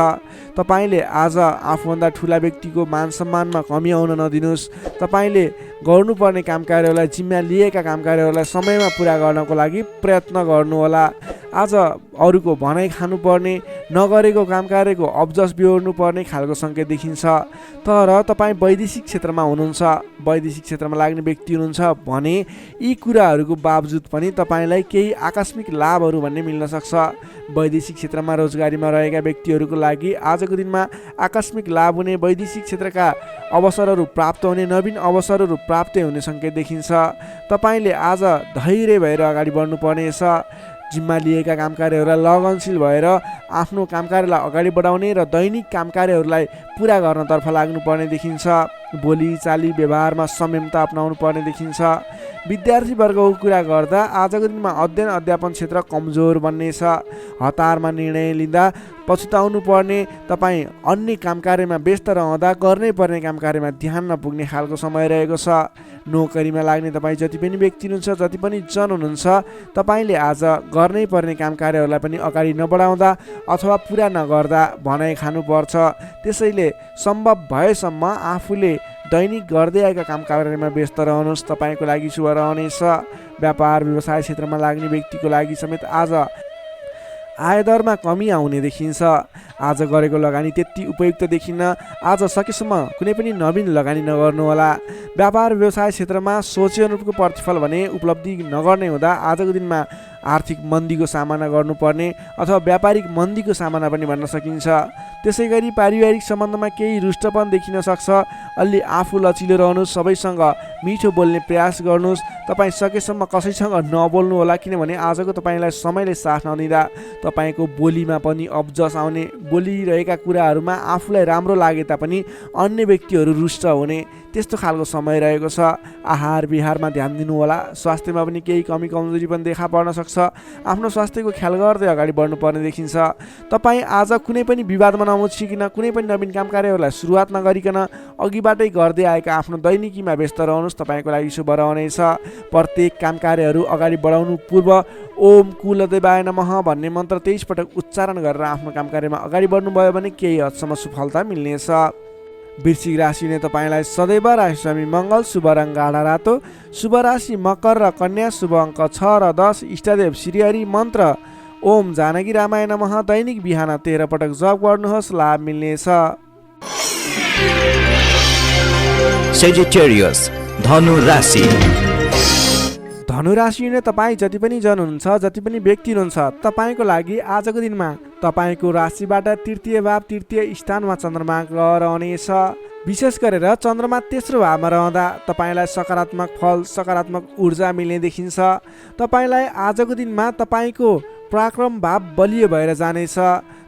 तपाईँले आज आफूभन्दा ठुला व्यक्तिको मान सम्मानमा कमी आउन नदिनुहोस्। तपाईँले गर्नुपर्ने कामकार्यहरूलाई, जिम्मा लिएका कामकार्यहरूलाई समयमा पुरा गर्नको लागि प्रयत्न गर्नुहोला। आज अरूको भनाइ खानुपर्ने, नगरेको कामकार्यको अब्जस बिहोर्नुपर्ने खालको सङ्केत देखिन्छ। तर तपाईँ वैदेशिक क्षेत्रमा हुनुहुन्छ, वैदेशिक क्षेत्रमा लाग्ने व्यक्ति हुनुहुन्छ भने यी कुराहरूको बावजुद पनि तपाईँलाई केही आकस्मिक लाभहरू भन्ने मिल्न सक्छ। वैदेशिक क्षेत्रमा रोजगारीमा रहेका व्यक्तिहरूको लागि आजको दिनमा आकस्मिक लाभ हुने, वैदेशिक क्षेत्रका अवसरहरू प्राप्त हुने, नवीन अवसरहरू प्राप्त हुने सङ्केत देखिन्छ। तपाईँले आज धैर्य भएर अगाडि बढ्नुपर्नेछ। जिम्मा लिएका कामकार्यहरूलाई लगनशील भएर आफ्नो कामकार्यलाई अगाडि बढाउने र दैनिक कामकार्यहरूलाई पुरा गर्नतर्फ लाग्नुपर्ने देखिन्छ। बोली चाली व्यवहारमा संयमता अपनाउनु पर्ने देखिन्छ। विद्यार्थीवर्गको कुरा गर्दा आजको दिनमा अध्ययन अध्यापन क्षेत्र कमजोर बन्नेछ। हतारमा निर्णय लिँदा पछुताउनु पर्ने, तपाईँ अन्य कामकार्यमा व्यस्त रहँदा गर्नै पर्ने कामकार्यमा ध्यान नपुग्ने खालको समय रहेको छ। नोकरीमा लाग्ने तपाईँ जति पनि व्यक्ति हुनुहुन्छ, जति पनि जन हुनुहुन्छ, तपाईँले आज गर्नै पर्ने कामकार्यहरूलाई पनि अगाडि नबढाउँदा अथवा पुरा नगर्दा भनाइ खानुपर्छ। त्यसैले सम्भव भएसम्म आफूले दैनिक गर्दै आएका कामकार्यमा व्यस्त रहनुहोस्। तपाईँको लागि शुभ रहनेछ। व्यापार व्यवसाय क्षेत्रमा लाग्ने व्यक्तिको लागि समेत आज आयदरमा कमी आउने देखिन्छ। आज गरेको लगानी त्यति उपयुक्त देखिन्न। आज सकेसम्म कुनै पनि नवीन लगानी नगर्नुहोला। व्यापार व्यवसाय क्षेत्रमा सोचे अनुरूपको प्रतिफल भने उपलब्धि नगर्ने हुँदा आजको दिनमा आर्थिक मन्दीको सामना गर्नुपर्ने अथवा व्यापारिक मन्दीको सामना पनि भन्न सकिन्छ। त्यसै गरी पारिवारिक सम्बन्धमा केही रुष्टपन देखिन सक्छ। अलि आफू लचिलो रहनुहोस्, सबैसँग मिठो बोल्ने प्रयास गर्नुहोस्। तपाईँ सकेसम्म कसैसँग नबोल्नु होला, किनभने आजको तपाईँलाई समयले साथ नदिँदा तपाईँको बोलीमा पनि अब्जस आउने, बोलिरहेका कुराहरूमा आफूलाई राम्रो लागे तापनि अन्य व्यक्तिहरू रुष्ट हुने, त्यस्तो खालको समय रहेको छ। आहार विहारमा ध्यान दिनु होला। स्वास्थ्यमा पनि केही कमी कमजोरी पनि देखा पर्न सक्छ। आफ्नो स्वास्थ्यको ख्याल गर्दै अगाडि बढ्नुपर्ने देखिन्छ। तपाईँ आज कुनै पनि विवादमा नमुचिकन, कुनै पनि नवीन काम कार्यहरूलाई सुरुवात नगरिकन अघिबाटै गर्दै आएका आफ्नो दैनिकीमा व्यस्त रहनुहोस्। तपाईँको लागि शुभ रहनेछ। प्रत्येक काम कार्यहरू अगाडि बढाउनु पूर्व ओम कुलदेवाय नमः भन्ने मन्त्र 23 पटक उच्चारण गरेर आफ्नो काम कार्यमा अगाडि बढ्नुभयो भने केही हदसम्म सफलता मिल्नेछ। वृश्चिक राशिले तपाईँलाई सदैव राशिस्वामी मङ्गल, शुभ रङ गाढा रातो, शुभ राशि मकर र कन्या, शुभ अङ्क 6 र 10, इष्टदेव श्रीहरि, मन्त्र ओम जानकी रामाय नमः। दैनिक बिहान 13 पटक जप गर्नुहोस्, लाभ मिल्नेछ।
Sagittarius, धनु राशि।
धनु राशि नै तपाईँ जति पनि जन हुनुहुन्छ, जति पनि व्यक्ति हुनुहुन्छ, तपाईँको लागि आजको दिनमा तपाईँको राशिबाट तृतीय भाव, तृतीय स्थानमा चन्द्रमा रहनेछ। विशेष गरेर चन्द्रमा तेस्रो भावमा रहँदा तपाईँलाई सकारात्मक फल, सकारात्मक ऊर्जा मिल्ने देखिन्छ। तपाईँलाई आजको दिनमा तपाईँको पराक्रम भाव बलियो भएर जानेछ।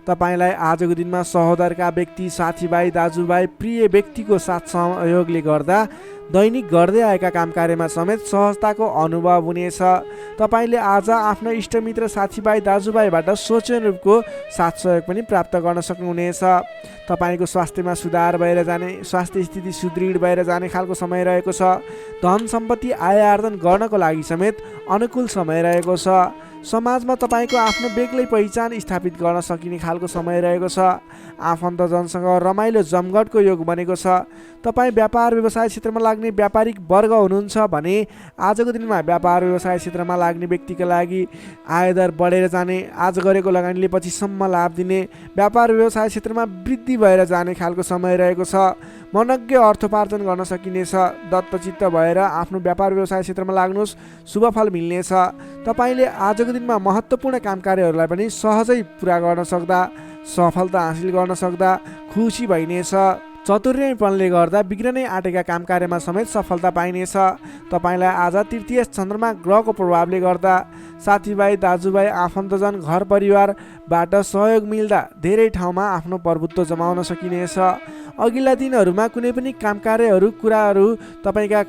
तपाईँलाई आजको दिनमा सहोदरका व्यक्ति, साथीभाइ, दाजुभाइ, प्रिय व्यक्तिको साथ सहयोगले गर्दा दैनिक गर्दै आएका काम कार्यमा समेत सहजताको अनुभव हुनेछ। तपाईँले आज आफ्नो इष्टमित्र, साथीभाइ, दाजुभाइबाट सोचे अनुरूपको साथ सहयोग पनि प्राप्त गर्न सक्नुहुनेछ। तपाईँको स्वास्थ्यमा सुधार भएर जाने, स्वास्थ्य स्थिति सुदृढ भएर जाने खालको समय रहेको छ। धन सम्पत्ति आय आर्जन गर्नको लागि समेत अनुकूल समय रहेको छ। समाजमा तपाईँको आफ्नो बेग्लै पहिचान स्थापित गर्न सकिने खालको समय रहेको छ। आफन्तजनसँग रमाइलो जमघटको योग बनेको छ। तपाईँ व्यापार व्यवसाय क्षेत्रमा लाग्ने व्यापारिक वर्ग हुनुहुन्छ भने आजको दिनमा व्यापार व्यवसाय क्षेत्रमा लाग्ने व्यक्तिका लागि आयदर बढेर जाने, आज गरेको लगानीले पछिसम्म लाभ दिने, व्यापार व्यवसाय क्षेत्रमा वृद्धि भएर जाने खालको समय रहेको छ। मनज्ञ अर्थोपार्जन गर्न सकिनेछ। दत्तचित्त भएर आफ्नो व्यापार व्यवसाय क्षेत्रमा लाग्नुहोस्, शुभफल मिल्नेछ। तपाईँले आजको दिनमा महत्त्वपूर्ण काम कार्यहरूलाई पनि सहजै पुरा गर्न सक्दा, सफलता हासिल गर्न सक्दा खुसी भइनेछ। चतुर्यपनले गर्दा बिग्रनै आँटेका काम कार्यमा समेत सफलता पाइनेछ। तपाईँलाई आज तृतीय चन्द्रमा ग्रहको प्रभावले गर्दा साथीभाइ, दाजुभाइ, आफन्तजन, घर परिवारबाट सहयोग मिल्दा धेरै ठाउँमा आफ्नो प्रभुत्व जमाउन सकिनेछ। अघिल्ला दिनहरूमा कुनै पनि काम कार्यहरू, कुराहरू, तपाईँका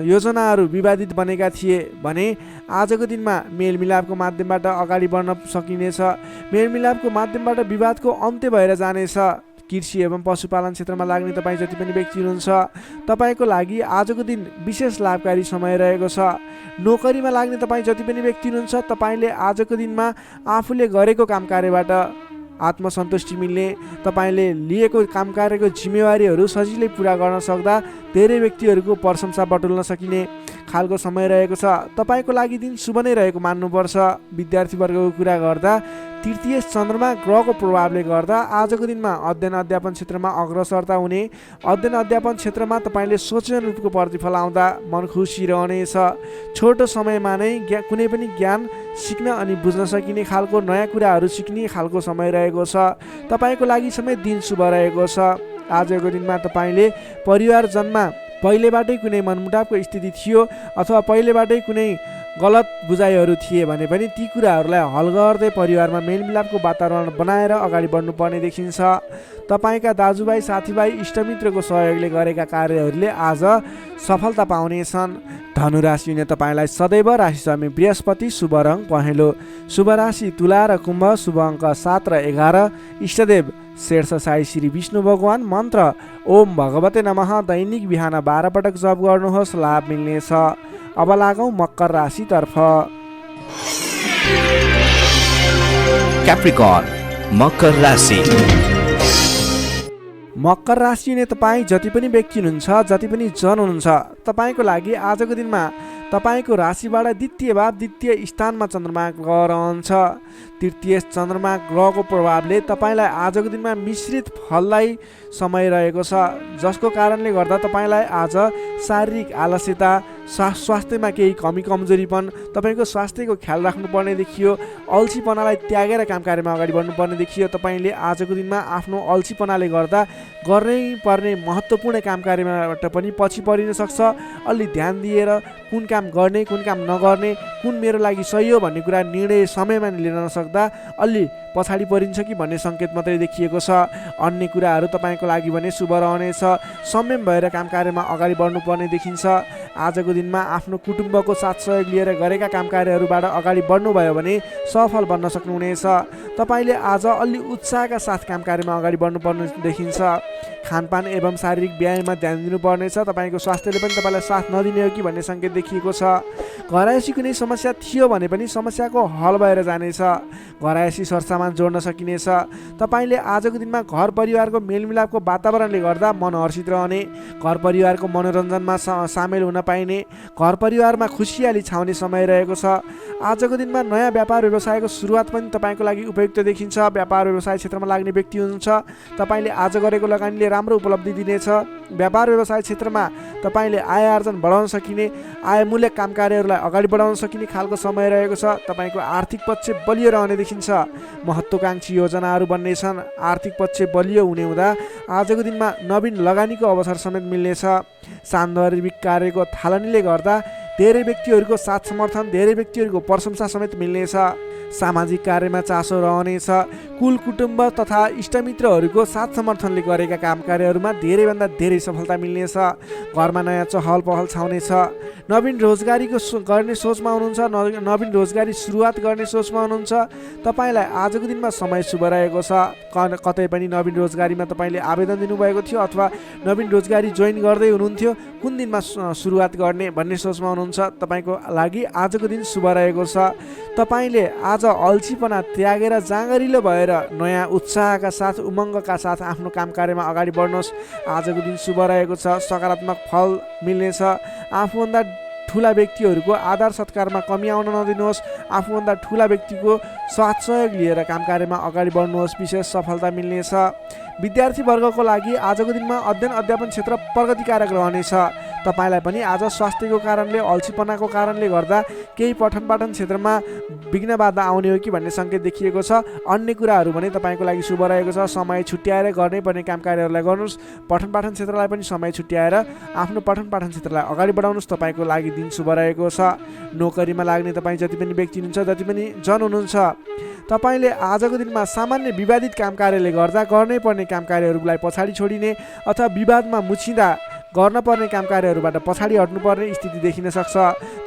योजनाहरू विवादित बनेका थिए भने आजको दिनमा मेलमिलापको माध्यमबाट अगाडि बढ्न सकिनेछ। मेलमिलापको माध्यमबाट विवादको अन्त्य भएर जानेछ। कृषि एवं पशुपालन क्षेत्रमा लाग्ने तपाईँ जति पनि व्यक्ति हुनुहुन्छ तपाईँको लागि आजको दिन विशेष लाभकारी समय रहेको छ। नोकरीमा लाग्ने तपाईँ जति पनि व्यक्ति हुनुहुन्छ तपाईँले आजको दिनमा आफूले गरेको काम कार्यबाट आत्मसन्तुष्टि मिल्ने, तपाईँले लिएको काम कार्यको जिम्मेवारीहरू सजिलै पुरा गर्न सक्दा धेरै व्यक्तिहरूको प्रशंसा बटुल्न सकिने खालको समय रहेको छ। तपाईँको लागि दिन शुभ नै रहेको मान्नुपर्छ। विद्यार्थी वर्गको कुरा गर्दा तृतीय चन्द्रमा ग्रहको प्रभावले गर्दा आजको दिनमा अध्ययन अध्यापन क्षेत्रमा अग्रसरता हुने, अध्ययन अध्यापन क्षेत्रमा तपाईँले सोचेको रूपको प्रतिफल आउँदा मन खुसी रहनेछ। छोटो समयमा नै कुनै पनि ज्ञान सिक्न अनि बुझ्न सकिने खालको, नयाँ कुराहरू सिक्ने खालको समय रहेको छ। तपाईँको लागि समेत दिन शुभ रहेको छ। आजको दिनमा तपाईँले परिवारजनमा पहिलेबाटै कुनै मनमुटावको स्थिति थियो अथवा पहिलेबाटै कुनै गलत बुझाइहरू थिए भने पनि ती कुराहरूलाई हल गर्दै परिवारमा मेलमिलापको वातावरण बनाएर अगाडि बढ्नुपर्ने देखिन्छ। तपाईँका दाजुभाइ, साथीभाइ, इष्टमित्रको सहयोगले गरेका कार्यहरूले आज सफलता पाउनेछन्। धनु राशि हुने तपाईँलाई सदैव राशि स्वामी बृहस्पति, शुभ रङ पहेँलो, शुभ राशि तुला र कुम्भ, शुभ अङ्क 7 र 11, इष्टदेव शेर्ष साई श्री विष्णु भगवान, मन्त्र ओम भगवते नमः, दैनिक बिहान 12 पटक जप गर्नुहोस्, लाभ मिल्नेछ। अब लागौँ मकर राशितर्फ।
क्याप्रिकर्न मकर राशि।
मकर राशि हुने तपाईँ जति पनि व्यक्ति हुनुहुन्छ, जति पनि जन हुनुहुन्छ तपाईँको लागि आजको दिनमा तपाईँको राशिबाट द्वितीय भाव, द्वितीय स्थानमा चन्द्रमा ग्रह रहन्छ। तृतीय चन्द्रमा ग्रहको प्रभावले तपाईँलाई आजको दिनमा मिश्रित फलदायी समय रहेको छ, जसको कारणले गर्दा तपाईँलाई आज शारीरिक आलस्यता, स्वास्थ्यमा केही कमी कमजोरीपन, तपाईँको स्वास्थ्यको ख्याल राख्नुपर्ने देखियो। अल्छीपनालाई त्यागेर काम कार्यमा अगाडि बढ्नुपर्ने देखियो। तपाईँले आजको दिनमा आफ्नो अल्छीपनाले गर्दा गर्नै पर्ने महत्त्वपूर्ण काम कार्यबाट पनि पछि परिन सक्छ। अलि ध्यान दिएर कुन काम गर्ने, कुन काम नगर्ने, कुन मेरो लागि सही हो भन्ने कुरा निर्णय समयमा लिन नसक्दा अलि पछाडि परिन्छ कि भन्ने सङ्केत मात्रै देखिएको छ। अन्य कुराहरू तपाईँको लागि भने शुभ रहनेछ। संयम भएर काम कार्यमा अगाडि बढ्नुपर्ने देखिन्छ। आजको दिनमा आफ्नो कुटुम्बको साथ सहयोग लिएर गरेका काम कार्यहरूबाट अगाडि बढ्नुभयो भने सफल बन्न सक्नुहुनेछ। तपाईँले आज अलि उत्साहका साथ काम कार्यमा अगाडि बढ्नुपर्ने देखिन्छ। खानपान एवं शारीरिक व्यायाममा ध्यान दिनुपर्नेछ। तपाईँको स्वास्थ्यले पनि तपाईँलाई साथ नदिने हो कि भन्ने सङ्केत देखिएको छ। घरायसी कुनै समस्या थियो भने पनि समस्याको हल भएर जानेछ। घरायसी सरसामान जोड्न सकिनेछ। तपाईँले आजको दिनमा घर परिवारको मेलमिलापको वातावरणले गर्दा मन हर्षित रहने, घर परिवारको मनोरञ्जनमा सामेल हुन पाइने, घर परिवारमा खुसियाली छाउने समय रहेको छ। आजको दिनमा नयाँ व्यापार व्यवसायको सुरुवात पनि तपाईँको लागि उपयुक्त देखिन्छ। व्यापार व्यवसाय क्षेत्रमा लाग्ने व्यक्ति हुनुहुन्छ तपाईँले आज गरेको लगानीले राम्रो उपलब्धि दिनेछ। व्यापार व्यवसाय क्षेत्रमा तपाईँले आय आर्जन बढाउन सकिने, आयमूलक काम कार्यहरूलाई अगाडि बढाउन सकिने खालको समय रहेको छ। तपाईँको आर्थिक पक्ष बलियो रहने देखिन्छ। महत्त्वाकांक्षी योजनाहरू बन्नेछन्। आर्थिक पक्ष बलियो हुने हुँदा आजको दिनमा नवीन लगानीको अवसर समेत मिल्नेछ। सान्दर्भिक कार्यको थालनीले गर्दा धेरै व्यक्तिहरूको साथ समर्थन, धेरै व्यक्तिहरूको प्रशंसा समेत मिल्नेछ। सामाजिक कार्यमा चासो रहनेछ। कुल कुटुम्ब तथा इष्टमित्रहरूको साथ समर्थनले गरेका काम कार्यहरूमा धेरैभन्दा धेरै सफलता मिल्नेछ। घरमा नयाँ चहल पहल छाउनेछ। नवीन रोजगारीको गर्ने सोचमा हुनुहुन्छ, नवीन रोजगारी सुरुवात गर्ने सोचमा हुनुहुन्छ तपाईँलाई आजको दिनमा समय शुभ रहेको छ। कतै पनि नवीन रोजगारीमा तपाईँले आवेदन दिनुभएको थियो अथवा नवीन रोजगारी जोइन गर्दै हुनुहुन्थ्यो, कुन दिनमा सुरुवात गर्ने भन्ने सोचमा हुनुहुन्छ हुनुहुन्छ तपाईँको लागि आजको दिन शुभ रहेको छ। तपाईँले आज अल्छीपना त्यागेर जाँगरिलो भएर नयाँ उत्साहका साथ उमङ्गका साथ आफ्नो काम कार्यमा अगाडि बढ्नुहोस्। आजको दिन शुभ रहेको छ, सकारात्मक फल मिल्नेछ। आफूभन्दा ठुला व्यक्तिहरूको आदर सत्कारमा कमी आउन नदिनुहोस्। आफूभन्दा ठुला व्यक्तिको साथ सहयोग लिएर काम कार्यमा अगाडि बढ्नुहोस्, विशेष सफलता मिल्नेछ। विद्यार्थी वर्गको लागि आजको दिनमा अध्ययन अध्यापन क्षेत्र प्रगतिकारक रहनेछ। तपाईँलाई पनि आज स्वास्थ्यको कारणले अल्छीपनाको कारणले गर्दा केही पठन पाठन क्षेत्रमा विघ्न बाधा आउने हो कि भन्ने सङ्केत देखिएको छ। अन्य कुराहरू भने तपाईँको लागि शुभ रहेको छ। समय छुट्याएर गर्नै पर्ने काम कार्यहरूलाई गर्नुहोस्। पठन पाठन क्षेत्रलाई पनि समय छुट्याएर आफ्नो पठन पाठन क्षेत्रलाई अगाडि बढाउनुहोस्। तपाईँको लागि दिन शुभ रहेको छ। नोकरीमा लाग्ने तपाईँ जति पनि व्यक्ति हुनुहुन्छ, जति पनि जन हुनुहुन्छ, तपाईँले आजको दिनमा सामान्य विवादित काम कार्यले गर्दा गर्नै पर्ने काम कार्यहरूलाई पछाडि छोडिने अथवा विवादमा मुछिँदा गर्न पर्ने काम कार्यहरूबाट पछाडि हट्नुपर्ने स्थिति देखिन सक्छ।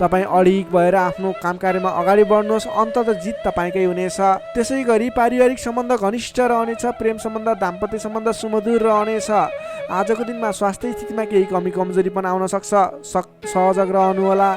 तपाईँ अडिग भएर आफ्नो काम कार्यमा अगाडि बढ्नुहोस्। अन्ततः जित तपाईँकै हुनेछ। त्यसै गरी पारिवारिक सम्बन्ध घनिष्ठ रहनेछ। प्रेम सम्बन्ध, दाम्पत्य सम्बन्ध सुमधुर रहनेछ। आजको दिनमा स्वास्थ्य स्थितिमा केही कमी कमजोरी पनि आउन सक्छ, सहजग रहनुहोला।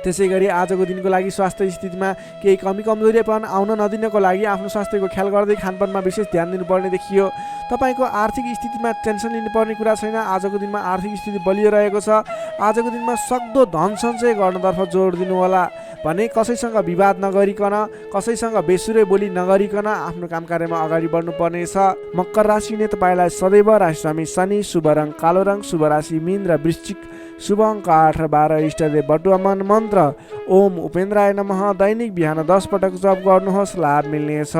त्यसै गरी आजको दिनको लागि स्वास्थ्य स्थितिमा केही कमी कमजोरी पनि आउन नदिनको लागि आफ्नो स्वास्थ्यको ख्याल गर्दै खानपानमा विशेष ध्यान दिनुपर्ने देखियो। तपाईँको आर्थिक स्थितिमा टेन्सन लिनुपर्ने कुरा छैन। आजको दिनमा आर्थिक स्थिति बलियो रहेको छ। आजको दिनमा सक्दो धन सञ्चय गर्नतर्फ जोड दिनुहोला। भने कसैसँग विवाद नगरिकन, कसैसँग बेसुरै बोली नगरिकन आफ्नो काम कार्यमा अगाडि बढ्नुपर्नेछ। मकर राशि नै तपाईँलाई सदैव राशिस्वामी शनि, शुभ रङ कालो रङ, शुभ राशि मीन र वृश्चिक, शुभ अङ्क 8 र 12, इष्टदेव बटुवामन, मन्त्र ओम उपेन्द्राय नमः। दैनिक बिहान 10 पटक जप गर्नुहोस्, लाभ मिल्नेछ।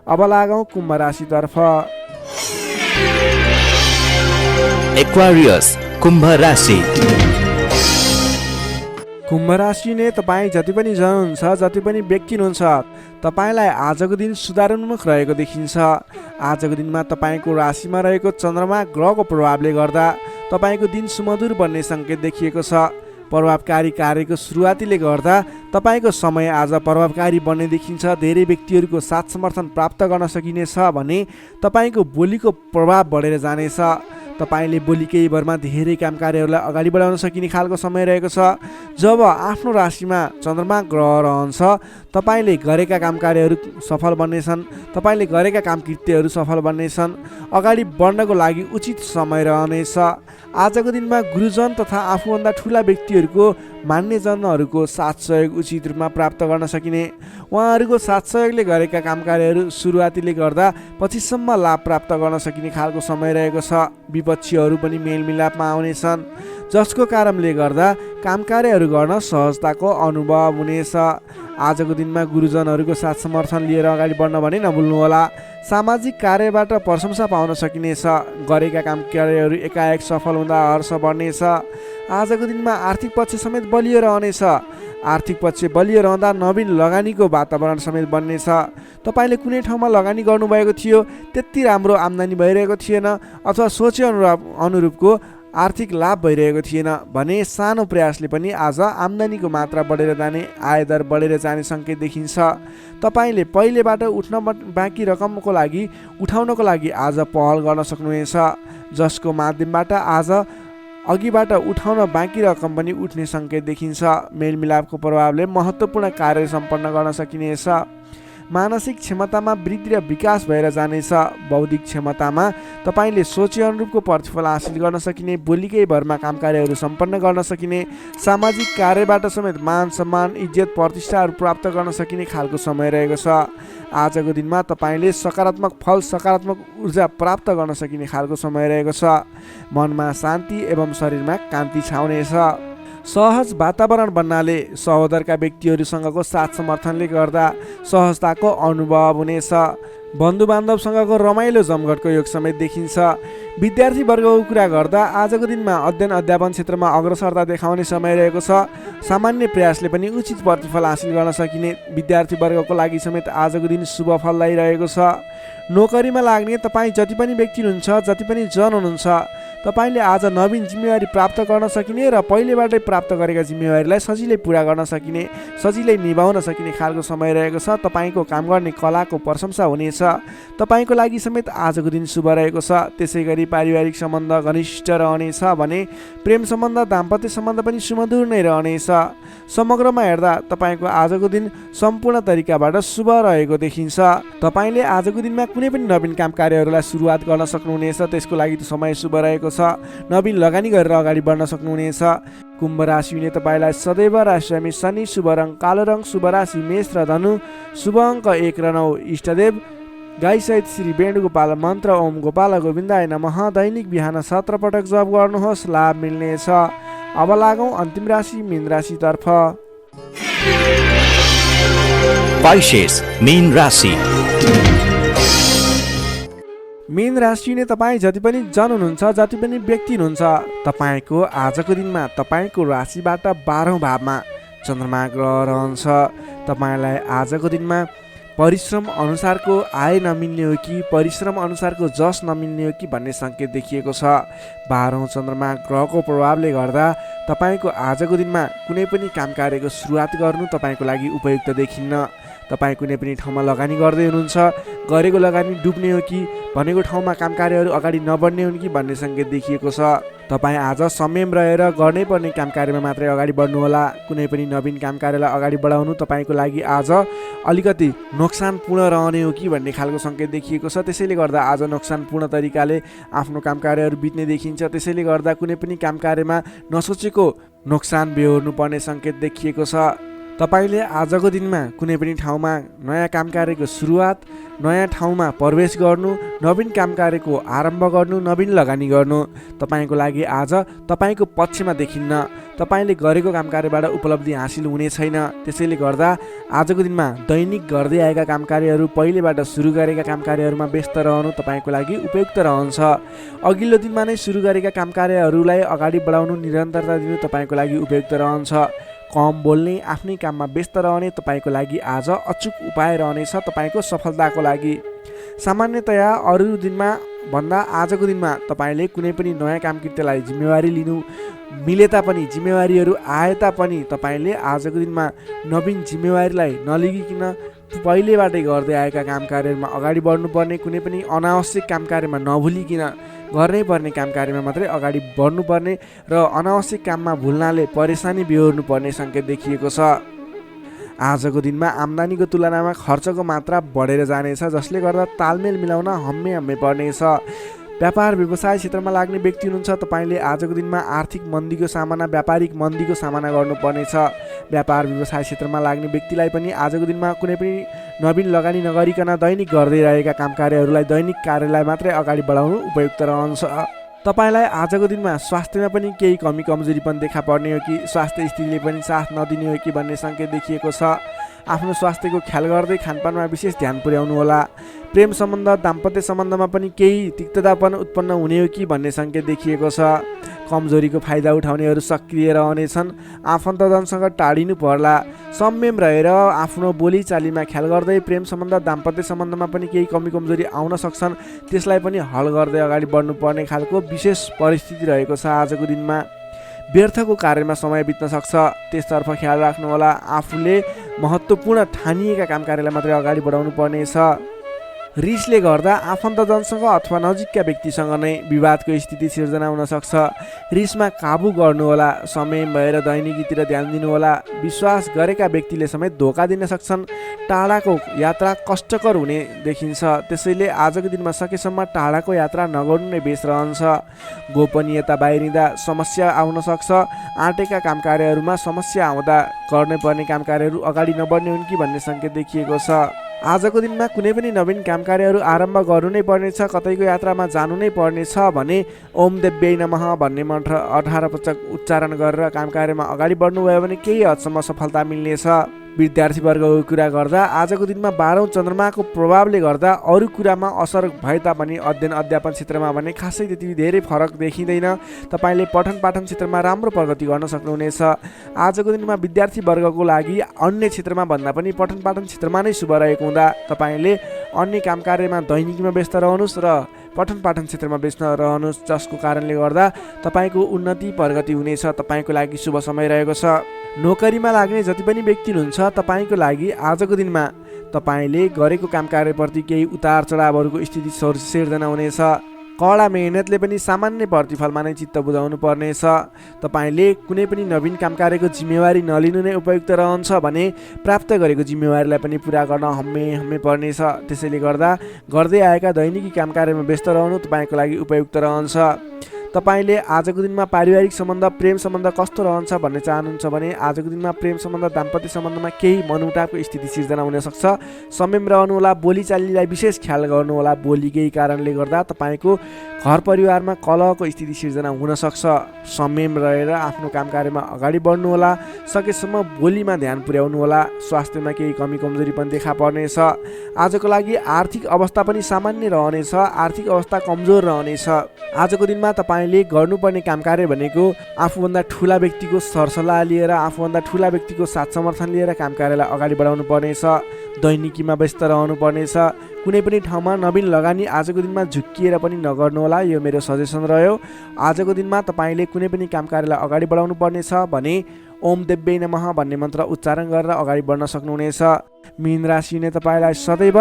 अब लागौँ कुम्भ राशितर्फ।
एक्वारियस कुम्भ राशि।
कुम्भ राशि नै तपाईँ जति पनि जन हुनुहुन्छ, जति पनि व्यक्ति हुनुहुन्छ, तपाईँलाई आजको दिन सुधारोन्मुख रहेको देखिन्छ। आजको दिनमा तपाईँको राशिमा रहेको चन्द्रमा ग्रहको प्रभावले गर्दा तपाईँको दिन सुमधुर बन्ने सङ्केत देखिएको छ। प्रभावकारी कार्यको सुरुवातीले गर्दा तपाईँको समय आज प्रभावकारी बन्ने देखिन्छ। धेरै व्यक्तिहरूको साथ समर्थन प्राप्त गर्न सकिनेछ भने तपाईँको बोलीको प्रभाव बढेर जानेछ। तपाईँले बोली केही भरमा धेरै काम कार्यहरूलाई अगाडि बढाउन सकिने खालको समय रहेको छ। जब आफ्नो राशिमा चन्द्रमा ग्रह रहन्छ, तपाईँले गरेका काम कार्यहरू सफल बन्नेछन्। तपाईँले गरेका काम कृत्यहरू सफल बन्नेछन्। अगाडि बढ्नको लागि उचित समय रहनेछ। आजको दिनमा गुरुजन तथा आफूभन्दा ठुला व्यक्तिहरूको मान्यजनहरूको साथ सहयोग उचित रूपमा प्राप्त गर्न सकिने। उहाँहरूको साथ सहयोगले गरेका काम कार्यहरू सुरुवातीले गर्दा पछिसम्म लाभ प्राप्त गर्न सकिने खालको समय रहेको छ। विपक्षीहरू पनि मेलमिलापमा आउनेछन्, जसको कारणले गर्दा काम कार्यहरू गर्न सहजताको अनुभव हुनेछ। आजको दिनमा गुरुजनहरूको साथ समर्थन लिएर अगाडि बढ्न भने नभुल्नुहोला। सामाजिक कार्यबाट प्रशंसा पाउन सकिनेछ। गरेका काम कार्यहरू एकाएक सफल हुँदा हर्ष बढ्नेछ। आजको दिनमा आर्थिक पक्ष समेत बलियो रहनेछ। आर्थिक पक्ष बलियो रहँदा नवीन लगानीको वातावरण समेत बन्नेछ। तपाईँले कुनै ठाउँमा लगानी गर्नुभएको थियो, त्यति राम्रो आम्दानी भइरहेको थिएन अथवा सोचे अनुरूपको आर्थिक लाभ भइरहेको थिएन भने सानो प्रयासले पनि आज आम्दानीको मात्रा बढेर जाने, आयदर बढेर जाने सङ्केत देखिन्छ। तपाईँले पहिलेबाट बाँकी रकमको लागि उठाउनको लागि आज पहल गर्न सक्नुहुनेछ, जसको माध्यमबाट आज अघिबाट उठाउन बाँकी रकम पनि उठ्ने सङ्केत देखिन्छ। मेलमिलापको प्रभावले महत्त्वपूर्ण कार्य सम्पन्न गर्न सकिनेछ। मानसिक क्षमतामा वृद्धि र विकास भएर जानेछ। बौद्धिक क्षमतामा तपाईँले सोचे अनुरूपको प्रतिफल हासिल गर्न सकिने, बोलीकै भरमा काम कार्यहरू सम्पन्न गर्न सकिने, सामाजिक कार्यबाट समेत मान सम्मान, इज्जत, प्रतिष्ठाहरू प्राप्त गर्न सकिने खालको समय रहेको छ। आजको दिनमा तपाईँले सकारात्मक फल, सकारात्मक ऊर्जा प्राप्त गर्न सकिने खालको समय रहेको छ। मनमा शान्ति एवं शरीरमा कान्ति छाउनेछ। सहज वातावरण बन्नाले सहोदरका व्यक्तिहरूसँगको साथ समर्थनले गर्दा सहजताको अनुभव हुनेछ। बन्धुबान्धवसँगको रमाइलो जमघटको योग समेत देखिन्छ। विद्यार्थी वर्गको कुरा गर्दा आजको दिनमा अध्ययन अध्यापन क्षेत्रमा अग्रसरता देखाउने समय रहेको छ। सामान्य प्रयासले पनि उचित प्रतिफल हासिल गर्न सकिने विद्यार्थी वर्गको लागि समेत आजको दिन शुभ फलदायी रहेको छ। नोकरीमा लाग्ने तपाईँ जति पनि व्यक्ति हुनुहुन्छ, जति पनि जन हुनुहुन्छ, तपाईँले आज नवीन जिम्मेवारी प्राप्त गर्न सकिने र पहिलेबाटै प्राप्त गरेका जिम्मेवारीलाई सजिलै पुरा गर्न सकिने, सजिलै निभाउन सकिने खालको समय रहेको छ। तपाईँको काम गर्ने कलाको प्रशंसा हुनेछ। तपाईँको लागि समेत आजको दिन शुभ रहेको छ। त्यसै गरी पारिवारिक सम्बन्ध घनिष्ठ रहनेछ भने प्रेम सम्बन्ध, दाम्पत्य सम्बन्ध पनि सुमधुर नै रहनेछ। समग्रमा हेर्दा तपाईँको आजको दिन सम्पूर्ण तरिकाबाट शुभ रहेको देखिन्छ। तपाईँले आजको दिनमा कुनै पनि नवीन काम कार्यहरूलाई सुरुवात गर्न सक्नुहुनेछ। त्यसको लागि समय शुभ रहेको छ। नवीन लगानी गरेर अगाडि बढ्न सक्नुहुनेछ। कुम्भ राशि हुने तपाईँलाई सदैव राशिस्वामी शनि, शुभ रङ कालो रङ, शुभ राशि मेष र धनु, शुभ अङ्क 1 र 9, इष्टदेव गाईसहित श्री वेणुगोपाल मन्त्र ओम गोपाल गोविन्दाय नमः दैनिक बिहान 17 पटक जप गर्नुहोस्, लाभ मिल्नेछ। अब लागौँ अन्तिम राशि मीन राशितर्फ।
Pisces, मीन राशि।
मीन राशि नै तपाईँ जति पनि जन हुनुहुन्छ, जति पनि व्यक्ति हुनुहुन्छ, तपाईँको आजको दिनमा तपाईँको राशिबाट 12औं भावमा चन्द्रमा ग्रह रहन्छ। तपाईँलाई आजको दिनमा परिश्रम अनुसारको आय नमिल्ने हो कि परिश्रम अनुसारको जस नमिल्ने हो कि भन्ने सङ्केत देखिएको छ। 12औं चन्द्रमा ग्रहको प्रभावले गर्दा तपाईँको आजको दिनमा कुनै पनि काम कार्यको सुरुवात गर्नु तपाईँको लागि उपयुक्त देखिन्न। तपाईँ कुनै पनि ठाउँमा लगानी गर्दै हुनुहुन्छ, गरेको लगानी डुब्ने हो कि भनेको ठाउँमा काम कार्यहरू अगाडि नबढ्ने हुन् कि भन्ने सङ्केत देखिएको छ। तपाईँ आज संयम रहेर गर्नै पर्ने काम कार्यमा मात्रै अगाडि बढ्नुहोला। कुनै पनि नवीन काम कार्यलाई अगाडि बढाउनु तपाईँको लागि आज अलिकति नोक्सानपूर्ण रहने हो कि भन्ने खालको सङ्केत देखिएको छ। त्यसैले गर्दा आज नोक्सानपूर्ण तरिकाले आफ्नो काम कार्यहरू बित्ने देखिन्छ। त्यसैले गर्दा कुनै पनि काम कार्यमा नसोचेको नोक्सान बेहोर्नु पर्ने सङ्केत देखिएको छ। तपाईँले आजको दिनमा कुनै पनि ठाउँमा नयाँ काम कार्यको सुरुवात, नयाँ ठाउँमा प्रवेश गर्नु, नवीन काम कार्यको आरम्भ गर्नु, नवीन लगानी गर्नु तपाईँको लागि आज तपाईँको पक्षमा देखिन्न। तपाईँले गरेको काम कार्यबाट उपलब्धि हासिल हुने छैन। त्यसैले गर्दा आजको दिनमा दैनिक गर्दै आएका काम कार्यहरू, पहिलेबाट सुरु गरेका काम कार्यहरूमा व्यस्त रहनु तपाईँको लागि उपयुक्त रहन्छ। अघिल्लो दिनमा नै सुरु गरेका काम कार्यहरूलाई अगाडि बढाउनु, निरन्तरता दिनु तपाईँको लागि उपयुक्त रहन्छ। कम बोल्ने, आफ्नै काममा व्यस्त रहने तपाईँको लागि आज अचुक उपाय रहनेछ तपाईँको सफलताको लागि। सामान्यतया अरू दिनमा भन्दा आजको दिनमा तपाईँले कुनै पनि नयाँ काम कृत्यलाई जिम्मेवारी लिनु मिले तापनि, जिम्मेवारीहरू आए तापनि तपाईँले आजको दिनमा नवीन जिम्मेवारीलाई नलिगिकन पहिलेबाटै गर्दै आएका काम कार्यहरूमा अगाडि बढ्नुपर्ने, कुनै पनि अनावश्यक काम कार्यमा नभुलिकन गर्नै पर्ने काम कार्यमा मात्रै अगाडि बढ्नुपर्ने र अनावश्यक काममा भुल्नाले परेशानी बेहोर्नु पर्ने सङ्केत देखिएको छ। आजको दिनमा आम्दानीको तुलनामा खर्चको मात्रा बढेर जानेछ, जसले गर्दा तालमेल मिलाउन हम्मे पर्नेछ। व्यापार व्यवसाय क्षेत्रमा लाग्ने व्यक्ति हुनुहुन्छ, तपाईँले आजको दिनमा आर्थिक मन्दीको सामना, व्यापारिक मन्दीको सामना गर्नुपर्नेछ। व्यापार व्यवसाय क्षेत्रमा लाग्ने व्यक्तिलाई पनि आजको दिनमा कुनै पनि नवीन लगानी नगरिकन दैनिक गर्दै रहेका काम कार्यहरूलाई, दैनिक कार्यलाई मात्रै अगाडि बढाउनु उपयुक्त रहन्छ। तपाईँलाई आजको दिनमा स्वास्थ्यमा पनि केही कमी कमजोरी पनि देखा पर्ने हो कि स्वास्थ्य स्थितिले पनि साथ नदिने हो कि भन्ने सङ्केत देखिएको छ। आफ्नो स्वास्थ्यको ख्याल गर्दै खानपानमा विशेष ध्यान पुर्याउनु होला। प्रेम सम्बन्ध, दाम्पत्य सम्बन्धमा पनि केही तिक्ततापन उत्पन्न हुने हो कि भन्ने सङ्केत देखिएको छ। कमजोरीको फाइदा उठाउनेहरू सक्रिय रहनेछन्। आफन्तजनसँग टाढिनु पर्ला। संयम रहेर आफ्नो बोलीचालीमा ख्याल गर्दै प्रेम सम्बन्ध, दाम्पत्य सम्बन्धमा पनि केही कमी कमजोरी आउन सक्छन्, त्यसलाई पनि हल गर्दै अगाडि बढ्नुपर्ने खालको विशेष परिस्थिति रहेको छ। आजको दिनमा व्यर्थको कार्यमा समय बित्न सक्छ, त्यसतर्फ ख्याल राख्नुहोला। आफूले महत्त्वपूर्ण ठानिएका काम कार्यलाई मात्रै अगाडि बढाउनु पर्नेछ। रिसले गर्दा आफन्तजनसँग अथवा नजिकका व्यक्तिसँग नै विवादको स्थिति सिर्जना हुन सक्छ। रिसमा काबु गर्नुहोला। समय भएर दैनिकीतिर ध्यान दिनुहोला। विश्वास गरेका व्यक्तिले समेत धोका दिन सक्छन्। टाढाको यात्रा कष्टकर हुने देखिन्छ, त्यसैले आजको दिनमा सकेसम्म टाढाको यात्रा नगर्नु नै बेस रहन्छ। गोपनीयता बाहिरिँदा समस्या आउन सक्छ। आँटेका काम कार्यहरूमा समस्या आउँदा गर्नै पर्ने काम कार्यहरू अगाडि नबढ्ने हुन् कि भन्ने सङ्केत देखिएको छ। आजको दिनमा कुनै पनि नवीन काम कार्यहरू आरम्भ गर्नु नै पर्नेछ, कतैको यात्रामा जानु नै पर्नेछ भने ओम देव्यै नमः भन्ने मन्त्र 18 पटक उच्चारण गरेर काम कार्यमा अगाडि बढ्नुभयो भने केही हदसम्म सफलता मिल्नेछ। विद्यार्थीवर्गको कुरा गर्दा आजको दिनमा 12औं चन्द्रमाको प्रभावले गर्दा अरू कुरामा असर भए तापनि अध्ययन अध्यापन क्षेत्रमा भने खासै त्यति धेरै फरक देखिँदैन। तपाईँले पठन पाठन क्षेत्रमा राम्रो प्रगति गर्न सक्नुहुनेछ। आजको दिनमा विद्यार्थीवर्गको लागि अन्य क्षेत्रमा भन्दा पनि पठन पाठन क्षेत्रमा नै शुभ रहेको हुँदा तपाईँले अन्य काम कार्यमा दैनिकीमा व्यस्त रहनुहोस् र पठन पाठन क्षेत्रमा व्यस्त रहनुहोस्, जसको कारणले गर्दा तपाईँको उन्नति प्रगति हुनेछ। तपाईँको लागि शुभ समय रहेको छ। नोकरीमा लाग्ने जति पनि व्यक्ति हुनुहुन्छ तपाईँको लागि आजको दिनमा तपाईँले गरेको काम कार्यप्रति केही उतार चढावहरूको स्थिति सिर्जना हुनेछ। कडा मेहनतले पनि सामान्य प्रतिफलमा नै चित्त बुझाउनु पर्नेछ। तपाईँले कुनै पनि नवीन काम कार्यको जिम्मेवारी नलिनु नै उपयुक्त रहन्छ भने प्राप्त गरेको जिम्मेवारीलाई पनि पुरा गर्न हम्मे पर्नेछ। त्यसैले गर्दा गर्दै आएका दैनिकी काम कार्यमा व्यस्त रहनु तपाईँको लागि उपयुक्त रहन्छ। तपाईँले आजको दिनमा पारिवारिक सम्बन्ध, प्रेम सम्बन्ध कस्तो रहन्छ भन्ने चाहनुहुन्छ भने आजको दिनमा प्रेम सम्बन्ध, दाम्पत्य सम्बन्धमा केही मनमुटावको स्थिति सिर्जना हुनसक्छ। संयम रहनुहोला, बोलीचालीलाई विशेष ख्याल गर्नुहोला। बोलीकै कारणले गर्दा तपाईँको घर परिवारमा कलहको स्थिति सिर्जना हुनसक्छ। संयम रहेर आफ्नो काम कार्यमा अगाडि बढ्नुहोला। सकेसम्म बोलीमा ध्यान पुर्याउनुहोला। स्वास्थ्यमा केही कमी कमजोरी पनि देखा पर्नेछ। आजको लागि आर्थिक अवस्था पनि सामान्य रहनेछ। आर्थिक अवस्था कमजोर रहनेछ। आजको दिनमा तपाईँले गर्नुपर्ने काम कार्य भनेको आफूभन्दा ठुला व्यक्तिको सरसल्लाह लिएर, आफूभन्दा ठुला व्यक्तिको साथ समर्थन लिएर काम कार्यलाई अगाडि बढाउनु पर्नेछ। दैनिकीमा व्यस्त रहनु पर्नेछ। कुनै पनि ठाउँमा नवीन लगानी आजको दिनमा झुक्किएर पनि नगर्नुहोला। यो मेरो सजेसन रह्यो। आजको दिनमा तपाईँले कुनै पनि काम कार्यलाई अगाडि बढाउनु पर्नेछ भने ओम देव्यै नमः भन्ने मन्त्र उच्चारण गरेर अगाडि बढ्न सक्नुहुनेछ। मीन राशिले तपाईँलाई सदैव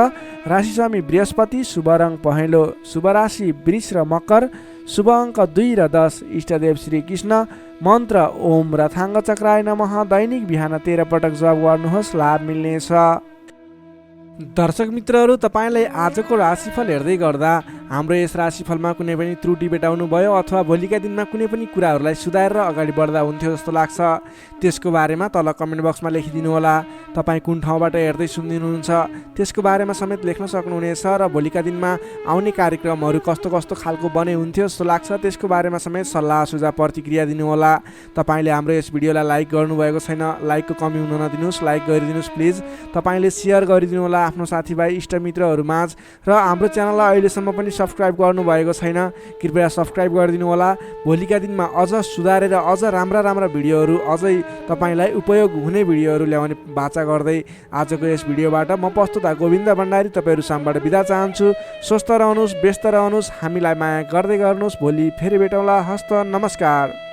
राशिस्वामी बृहस्पति, शुभ रङ पहेँलो, शुभ राशि वृष र मकर, शुभ अङ्क 2 र 10, इष्टदेव श्री कृष्ण, मन्त्र ओम रथाङ्ग चक्राय नमः। दैनिक बिहान 13 पटक जप गर्नुहोस्, लाभ मिल्नेछ। दर्शक मित्रहरू, तपाईँलाई आजको राशिफल हेर्दै गर्दा हाम्रो यस राशिफलमा कुनै पनि त्रुटि भेटाउनु भयो अथवा भोलिका दिनमा कुनै पनि कुराहरूलाई सुधारेर अगाडि बढ्दा हुन्थ्यो जस्तो लाग्छ, त्यसको बारेमा तल कमेन्ट बक्समा लेखिदिनु होला। तपाईँ कुन ठाउँबाट हेर्दै सुनिदिनुहुन्छ त्यसको बारेमा समेत लेख्न सक्नुहुनेछ र भोलिका दिनमा आउने कार्यक्रमहरू कस्तो कस्तो खालको बने हुन्थ्यो जस्तो लाग्छ त्यसको बारेमा समेत सल्लाह सुझाव प्रतिक्रिया दिनुहोला। तपाईँले हाम्रो यस भिडियोलाई लाइक गर्नुभएको छैन, लाइकको कमी हुन नदिनुहोस्, लाइक गरिदिनुहोस् प्लिज। तपाईँले सेयर गरिदिनु होला आफ्नो साथीभाइ इष्टमित्रहरूमाझ र हाम्रो च्यानललाई अहिलेसम्म पनि सब्सक्राइब गर्नुभएको छैन, कृपया सब्सक्राइब गरिदिनु होला। भोलिका दिनमा अझ सुधारेर अझ राम्रा भिडियोहरू, अझै तपाईँलाई उपयोग हुने भिडियोहरू ल्याउने बाचा गर्दै आजको यस भिडियोबाट म प्रस्तुता गोविन्द भण्डारी तपाईँहरू सामबाट बिदा चाहन्छु। स्वस्थ रहनुहोस्, व्यस्त रहनुहोस्, हामीलाई माया गर्दै गर्नुहोस्। भोलि फेरि भेटौँला। हस्त नमस्कार।